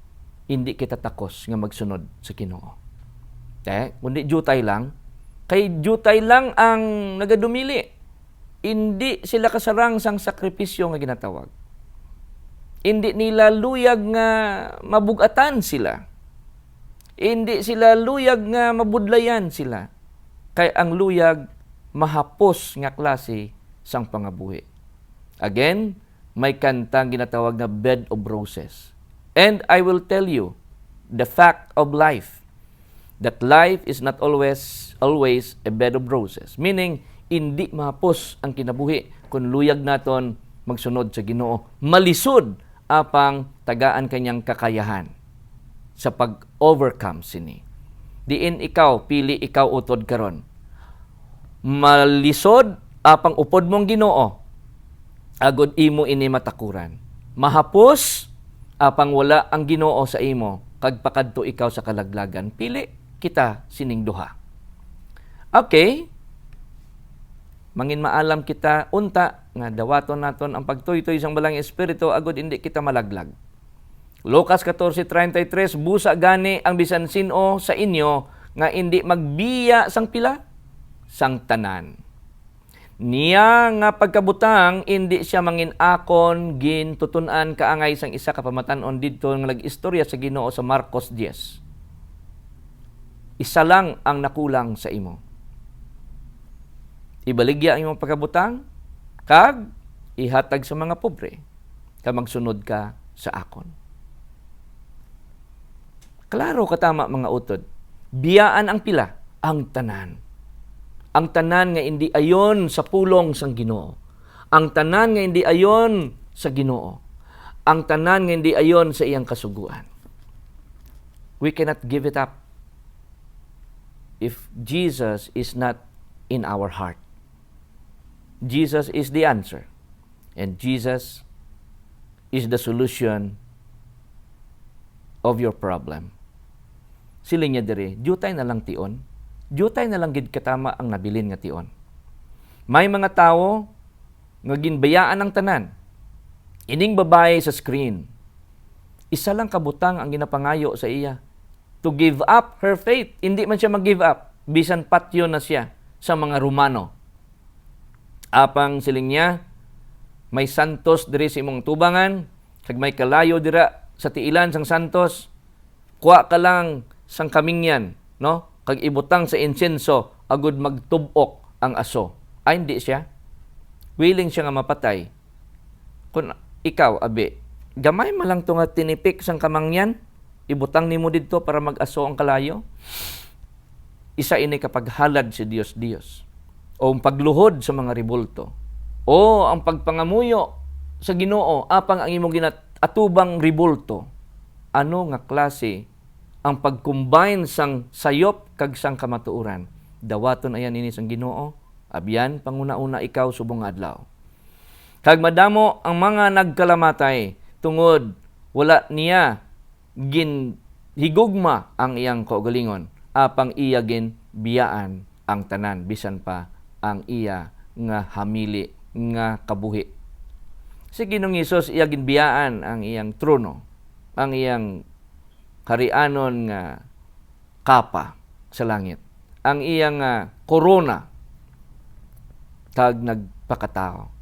[SPEAKER 1] hindi kita takos nga magsunod sa Ginoo. Kundi jutay lang. Kay jutay lang ang nagadumili. Hindi sila kasarang sang sakripisyo nga ginatawag. Hindi nila luyag nga mabugatan sila. Hindi sila luyag nga mabudlayan sila. Kay ang luyag mahapos nga klase sang pangabuhi. Again, may kantang ginatawag na Bed of Roses. And I will tell you the fact of life, that life is not always a bed of roses. Meaning, hindi mahapos ang kinabuhi kung luyag naton magsunod sa Ginoo. Malisod apang tagaan kanyang kakayahan sa pag-overcome sini. Diin ikaw, pili ikaw utod karon. Malisod apang upod mong Ginoo, agod imo ini matakuran. Mahapos apang wala ang Ginoo sa imo, kag pakadto ikaw sa kalaglagan. Pili kita sining duha. Okay. Mangin maalam kita unta nga dawaton naton ang pagtuytoy sang balang espiritu agod hindi kita malaglag. Lucas 14:33, busa gani ang bisan sino sa inyo nga hindi magbiya sang pila sang tanan. Niya nga pagkabutang hindi siya mangin-akon gin tutun-an kaangay sang isa ka pamatan-on didto nga lag-istorya sa Ginoo sa Marcos 10. Isa lang ang nakulang sa imo. Ibaligya ang imong pagkabutang, kag ihatag sa mga pobre, kag magsunod ka sa akon. Klaro katama mga utod. Biyaan ang pila, ang tanan. Ang tanan nga hindi ayon sa pulong sang Ginoo. Ang tanan nga hindi ayon sa Ginoo. Ang tanan nga hindi ayon sa iyang kasuguan. We cannot give it up if Jesus is not in our heart. Jesus is the answer. And Jesus is the solution of your problem. Siling niya diri, jutay na lang tion. Jutay na lang gid katama ang nabilin nga tion. May mga tawo nga ginbayaan ng tanan. Ining babae sa screen, isa lang kabutang ang ginapangayo sa iya, to give up her faith. Hindi man siya mag-give up. Bisan patyo na siya sa mga Romano. Apang siling niya, may santos diri sa imong tubangan, kag may kalayo dira sa tiilan sang santos. Kuha ka lang sang kamingyan, no? Kag ibutang sa insenso, agud magtubok ang aso. Ay, hindi siya. Willing siya nga mapatay. Kung ikaw, abi, gamay malang to nga tinipik sang kamangyan, ibutang nimo didto para mag-aso ang kalayo. Isa ini kapag halad si Dios o ang pagluhod sa mga ribulto o ang pagpangamuyo sa Ginoo apang ang imong ginatubang ribulto. Ano nga klase ang pag-combine sang sayop kag sang kamatuoran? Dawaton ayan ini sang Ginoo, abyan panguna-una ikaw subong nga adlaw. Kag madamo ang mga nagkalamatay tungod wala niya ginhigugma ang iyang kaugalingon, apang iya gin biyaan ang tanan bisan pa ang iya nga hamili nga kabuhi. Si Ginoong Hesus iya gin biyaan ang iyang trono, ang iyang harianon nga kapa sa langit, ang iyang korona, kag nagpakatao,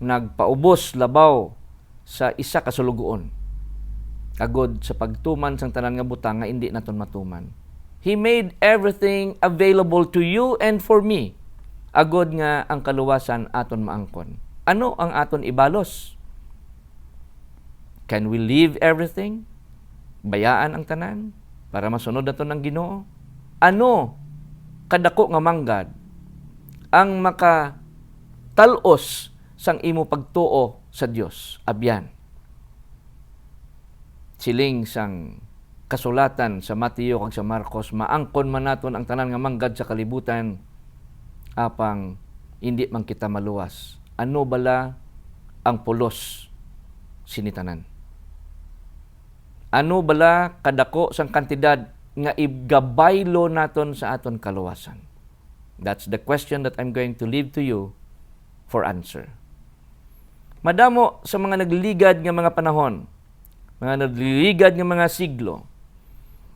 [SPEAKER 1] nagpaubos labaw sa isa ka sulugoon agod sa pagtuman sang tanan nga butang nga indi naton matuman. He made everything available to you and for me, agod nga ang kaluwasan aton maangkon. Ano ang aton ibalos? Can we leave everything? Bayaan ang tanan para masunod naton ang Ginoo? Ano kadako nga manggad ang makatalos sang imo pagtuo sa Dios? Abyan, siling sang kasulatan sa Mateo kag sa Marcos, maangkon man naton ang tanan nga manggad sa kalibutan apang hindi man kita maluwas. Ano bala ang pulos sinitanan? Ano bala kadako sang kantidad nga igabaylo naton sa aton kaluwasan? That's the question that I'm going to leave to you for answer. Madamo sa mga nagligad nga mga panahon, mga nagliligad nga mga siglo,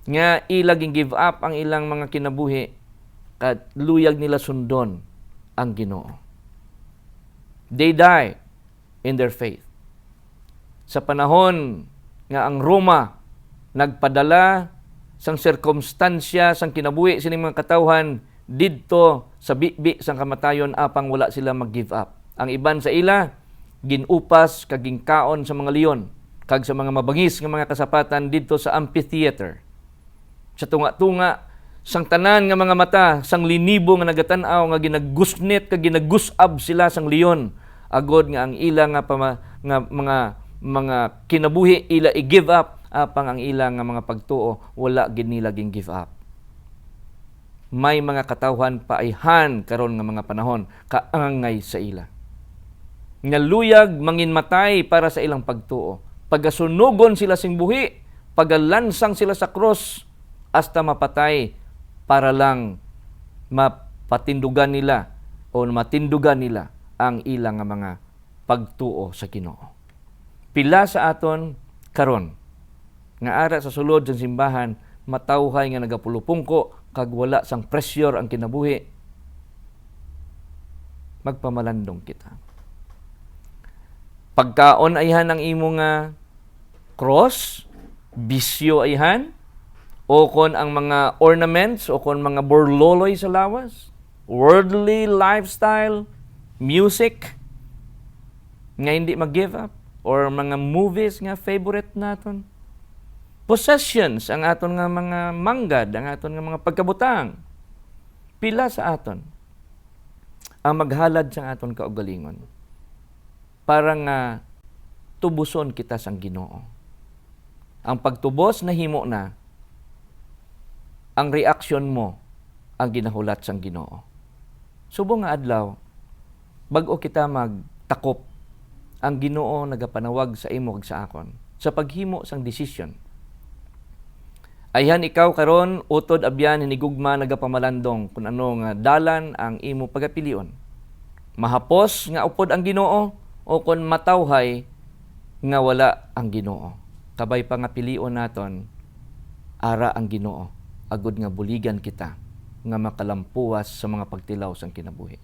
[SPEAKER 1] nga ilaging give up ang ilang mga kinabuhi at luyag nila sundon ang Ginoo. They die in their faith. Sa panahon nga ang Roma nagpadala sang sirkumstansya sang kinabuhi sining mga katawhan didto sa bibi sang kamatayon apang wala sila mag-give up. Ang iban sa ila ginupas kag gingkaon sa mga leon kag sa mga mabangis nga mga kasapatan didto sa amphitheater. Sa tunga-tunga sang tanan nga mga mata sang linibo nga nagatan-aw nga ginagusnit kag ginagusab sila sang leon agod nga ang ila nga mga kinabuhi ila i-give up apang ang ila nga mga pagtuo wala gid nila give up. May mga katawhan paayhan karon nga mga panahon kaangay sa ila. Nga luyag manginmatay para sa ilang pagtuo. Pagasunugon sila sing buhi, pagalansang sila sa cross hasta mapatay para lang mapatindugan nila o matindugan nila ang ilang mga pagtuo sa Ginoo. Pila sa aton karon nga ara sa sulod sa simbahan matawhay nga nagapulupungko kag wala sang pressure ang kinabuhi, magpamalandong kita. Pagkaon ayhan ang imo nga cross, bisyo ayhan, o kon ang mga ornaments, o kon mga borloloy sa lawas, worldly lifestyle, music, nga hindi mag-give up, or mga movies nga favorite naton, possessions, ang aton nga mga manggad, ang aton nga mga pagkabutang, pila sa aton ang maghalad sa aton kaugalingon para nga tubuson kita sang Ginoo. Ang pagtubos na himo na, ang reaksyon mo ang ginahulat sang Ginoo. Subong nga adlaw, bag-o kita magtakop, ang Ginoo nagapanawag sa imo kag sa akon sa paghimo sang desisyon. Ayhan ikaw karon utod abyan hinigugma nagapamalandong kung ano nga dalan ang imo pagapilion. Mahapos nga upod ang Ginoo o kon matawhay nga wala ang Ginoo. Kabay pa nga pilion naton ara ang Ginoo agud nga buligan kita nga makalampuas sa mga pagtilaw sang kinabuhi.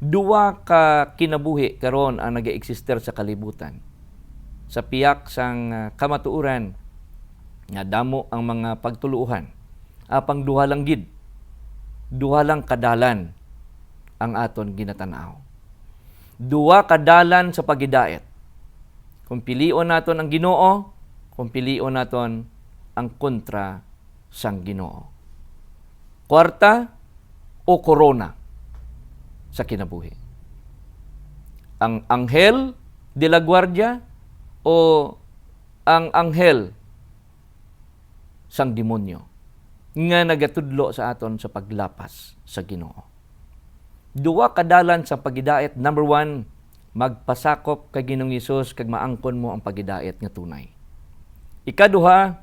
[SPEAKER 1] Duwa ka kinabuhi karon ang nagaeksister sa kalibutan. Sa piyak sang kamatuoran nga damo ang mga pagtuluhan. Apang duha lang gid, duha lang kadalan ang aton ginatanaw. Duha kadalan sa pagidait. Kung pilion naton ang Ginoo, kung pilion naton ang kontra sang Ginoo. Kwarta o korona sa kinabuhi. Ang anghel de la guardia o ang anghel sang demonyo nga nagatudlo sa aton sa paglapas sa Ginoo. Duwa kadalan sa pagidait. Number 1, magpasakop kay Ginoong Hesus kag maangkon mo ang pagidait nga tunay. Ikaduha,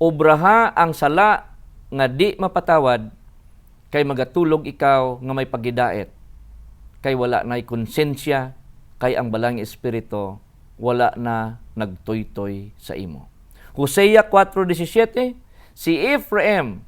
[SPEAKER 1] obraha ang sala nga di mapatawad kay magatulog ikaw nga may pagidait. Kay wala na'y konsensya, kay ang balang espiritu wala na nagtoy-toy sa imo. Hosea 4:17, si Ephraim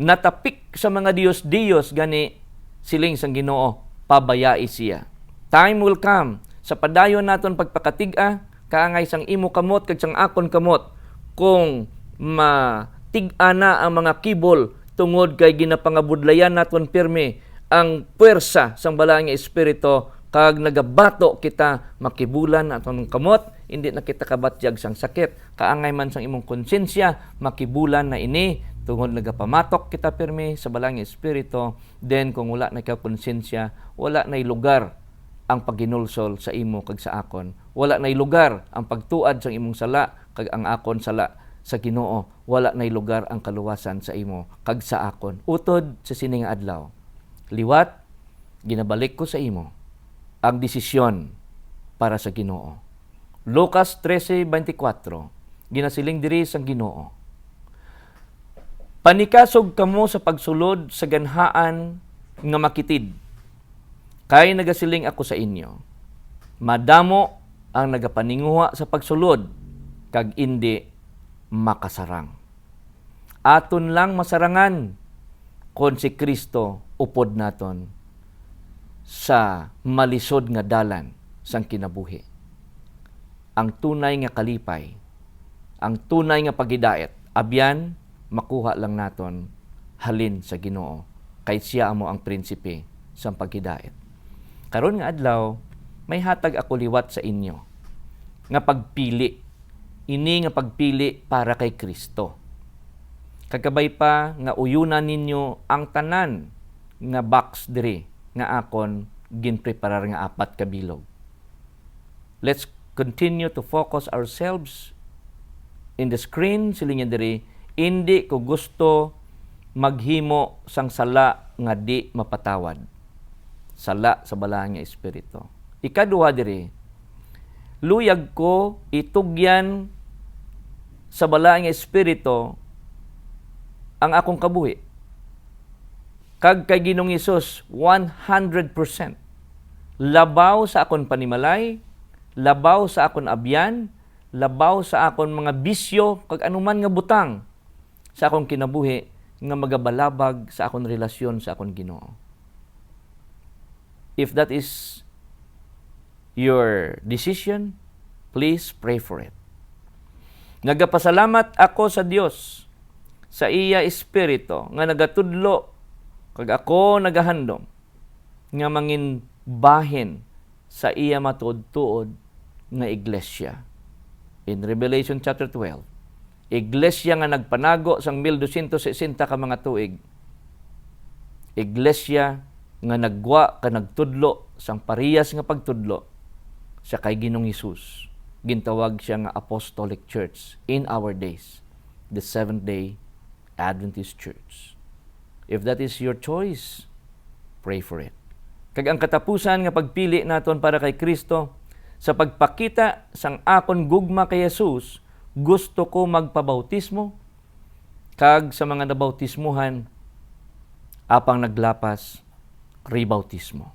[SPEAKER 1] natapik sa mga Diyos-Diyos gani siling sang Ginoo, pabayai siya. Time will come sa padayon naton pagpakatig-a kaangay sang imo kamot kag sang akon kamot kung matig-a na ang mga kibol tungod kay ginapangabudlayan naton pirmi ang puwersa sang balang espiritu kag nagabato kita makibulan aton kamot, hindi na kita kabatyag sang sakit. Kaangay man sang imong konsensya, makibulan na ini tungod nagapamatok kita pirmi sa balang espiritu. Then kung wala na ikaw konsensya, wala na lugar ang paginulsol sa imo kag sa akon. Wala na lugar ang pagtuad sang imong sala kag ang akon sala sa Ginoo. Wala na lugar ang kaluwasan sa imo kag sa akon. Utod sa sining adlaw, liwat ginabalik ko sa imo ang desisyon para sa Ginoo. Lucas 13:24, ginasiling diri sang Ginoo, panikasog kamo sa pagsulod sa ganhaan nga makitid, kay nagasiling ako sa inyo, madamo ang nagapaninguha sa pagsulod, kag indi makasarang. Aton lang masarangan kon si Kristo upod naton sa malisod nga dalan sang kinabuhi. Ang tunay nga kalipay, ang tunay nga pagidait, abyan makuha lang naton halin sa Ginoo, kay siya amo ang prinsipe sang pagidait. Karon nga adlaw, may hatag ako liwat sa inyo nga pagpili. Ini nga pagpili para kay Kristo. Kagabay pa nga uyunan ninyo ang tanan nga box diri nga akon ginpreparar nga 4 ka bilog. Let's continue to focus ourselves in the screen. Silingan diri, hindi ko gusto maghimo sang sala nga di mapatawad. Sala sa balang nga espiritu. Ikaduha diri, luyag ko itugyan sa balang nga espiritu ang akong kabuhi. Kag kay Ginoong Hesus 100%. Labaw sa akon panimalay, labaw sa akon abyan, labaw sa akon mga bisyo, kag anuman nga butang sa akong kinabuhi nga magabalabag sa akon relasyon sa akon Ginoo. If that is your decision, please pray for it. Nagapasalamat ako sa Dios sa iya espiritu nga nagatudlo kag ako nagahandom nga mangin bahin sa iya matuod-tuod nga iglesia. In Revelation chapter 12, iglesia nga nagpanago sang 1260 ka mga tuig. Iglesia nga nagwa ka nagtudlo sang parehas nga pagtudlo sa kay Ginoong Hesus. Gintawag siya nga Apostolic Church in our days, the Seventh-day Adventist Church. If that is your choice, pray for it. Kag ang katapusan nga pagpili naton para kay Kristo, sa pagpakita sang akon gugma kay Jesus, gusto ko magpabautismo, kag sa mga nabautismuhan, apang naglapas, rebautismo.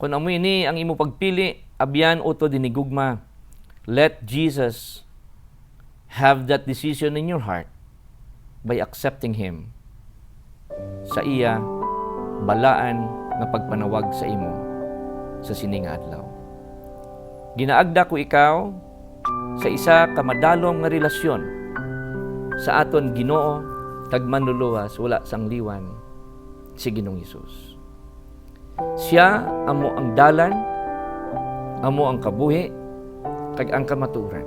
[SPEAKER 1] Kung amo ini ang imo pagpili, abyan uto dinigugma, let Jesus have that decision in your heart by accepting Him sa iya balaan nga pagpanawag sa imo sa sining adlaw. Ginaagda ko ikaw sa isa ka madalom nga relasyon sa aton Ginoo kag manluluwas wala sang liwan si Ginoong Hesus. Siya amo ang dalan, amo ang kabuhi, kag ang kamaturan.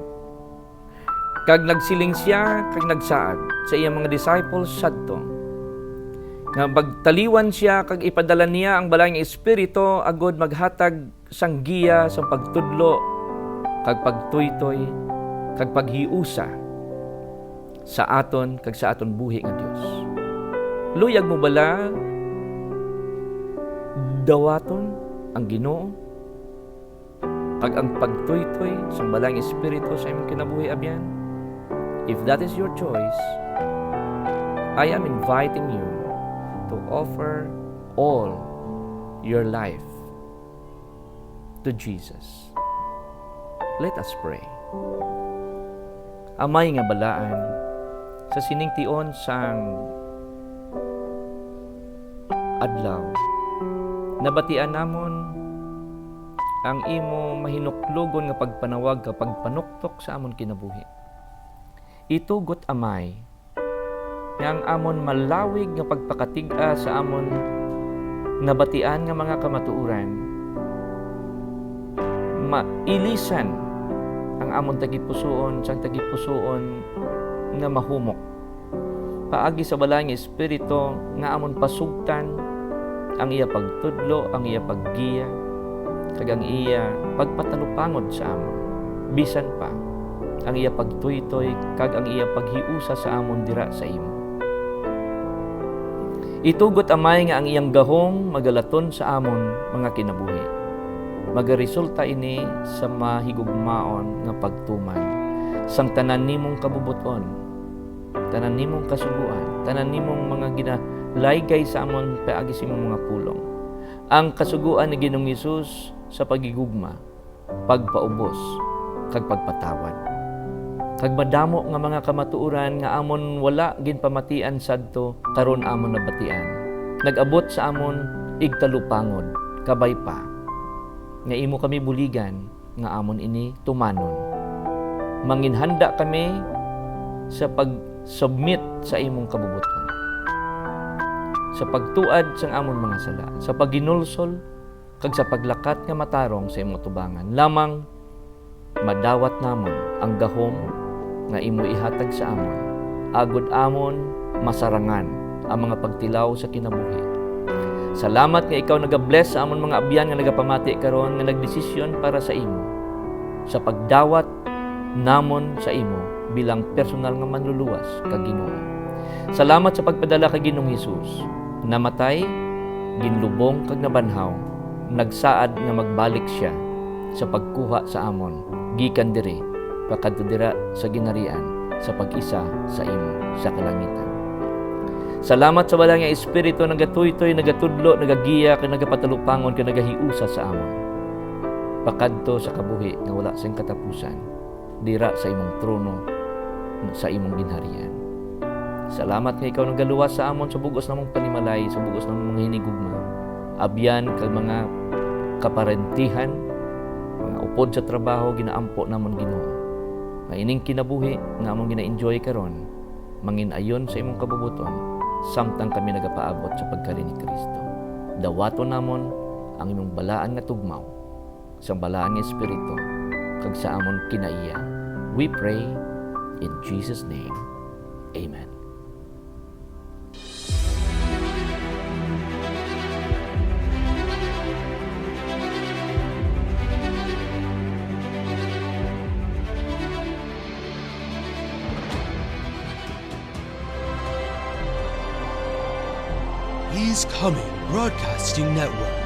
[SPEAKER 1] Kag nagsiling siya, kag nagsaad sa iyang mga disciples sadto, nga magtaliwan siya, kag ipadala niya ang balay nga Espiritu, agod maghatag sang giya, sang pagtudlo, kag pagtuytoy, kag paghiusa sa aton, kag sa aton buhi nga Dios. Luyag mo bala dawaton ang Ginoo, kag ang pagtuytoy sang balay nga Espiritu sa imong kinabuhi abyan? If that is your choice, I am inviting you to offer all your life to Jesus. Let us pray. Amay nga balaan, sa siningtion sang adlaw, nabatian namon ang imo mahinuklogon nga pagpanawag kapag panuktok sa amon kinabuhi. Itugot amay nga ang amon malawig nga pagpakatig-a sa amon nabatian nga mga kamatuoran, mailisan ang amon tagipusoon sang tagipusoon nga mahumok. Paagi sa balay nga Espiritu nga amon pasugtan ang iya pagtudlo, ang iya paggiya, kag ang iya pagpatalupangod sa amon. Bisan pa ang iya pagtuytoy kag ang iya paghiusa sa amon dira sa imo. Itugot amay nga ang iyang gahong magalaton sa amon mga kinabuhi. Magaresulta ini sa mahigugmaon nga pagtuman sang tanan nimong kabubuton, tanan nimong kasuguan, tanan nimong mga ginalaygay sa amon paagi sa imong mga pulong. Ang kasuguan ni Ginoong Hesus sa pagigugma, pagpaubos, kag pagpatawad. Kag madamo nga mga kamatuoran nga amon wala ginpamatian sadto, karon amon nabatian. Nag-abot sa amon igtalupangod, kabay pa. Nga imo kami buligan, nga amon ini tumanon. Manginhanda kami sa pag-submit sa imong kabubuton. Sa pagtuad sang amon mga sala, sa pagginulsol, kag sa paglakat nga matarong sa imong tubangan. Lamang madawat namon ang gahom nga imo ihatag sa amon, agod amon masarangan ang mga pagtilaw sa kinabuhi. Salamat nga ikaw nagabless sa amon mga abyan nga nagapamati karon, nga nagdesisyon para sa imo, sa pagdawat namon sa imo bilang personal nga manluluwas kag Ginoo. Salamat sa pagpadala kay Ginoong Hesus, namatay, ginlubong kag nabanhaw, nagsaad nga magbalik siya sa pagkuha sa amon gikan diri pakadto dira sa ginarian sa pag-isa sa imo sa kalangitan. Salamat sa balay nga Espiritu nagatuytoy, nagatudlo, nagagiya, kag nagapatalupangon, kag nagahiusa sa amon pakadto sa kabuhi nga wala sing katapusan dira sa imong trono sa imong ginharian. Salamat nga ikaw nagaluwas sa amon sa bugos namong panimalay, sa bugos namong mga hinigugma, abyan kag mga kaparentihan, mga upod sa trabaho, ginaampo namon Ginoo. Ining kinabuhi nga among gina-enjoy karon, mangin-ayon sa imong kabubuton, samtang kami nagapaabot sa pagkari ni Kristo. Dawaton namon ang imong balaan nga tugmaw, sa balaan nga Espiritu, kag sa amon kinaiya. We pray in Jesus' name. Amen.
[SPEAKER 2] He's Coming Broadcasting Network.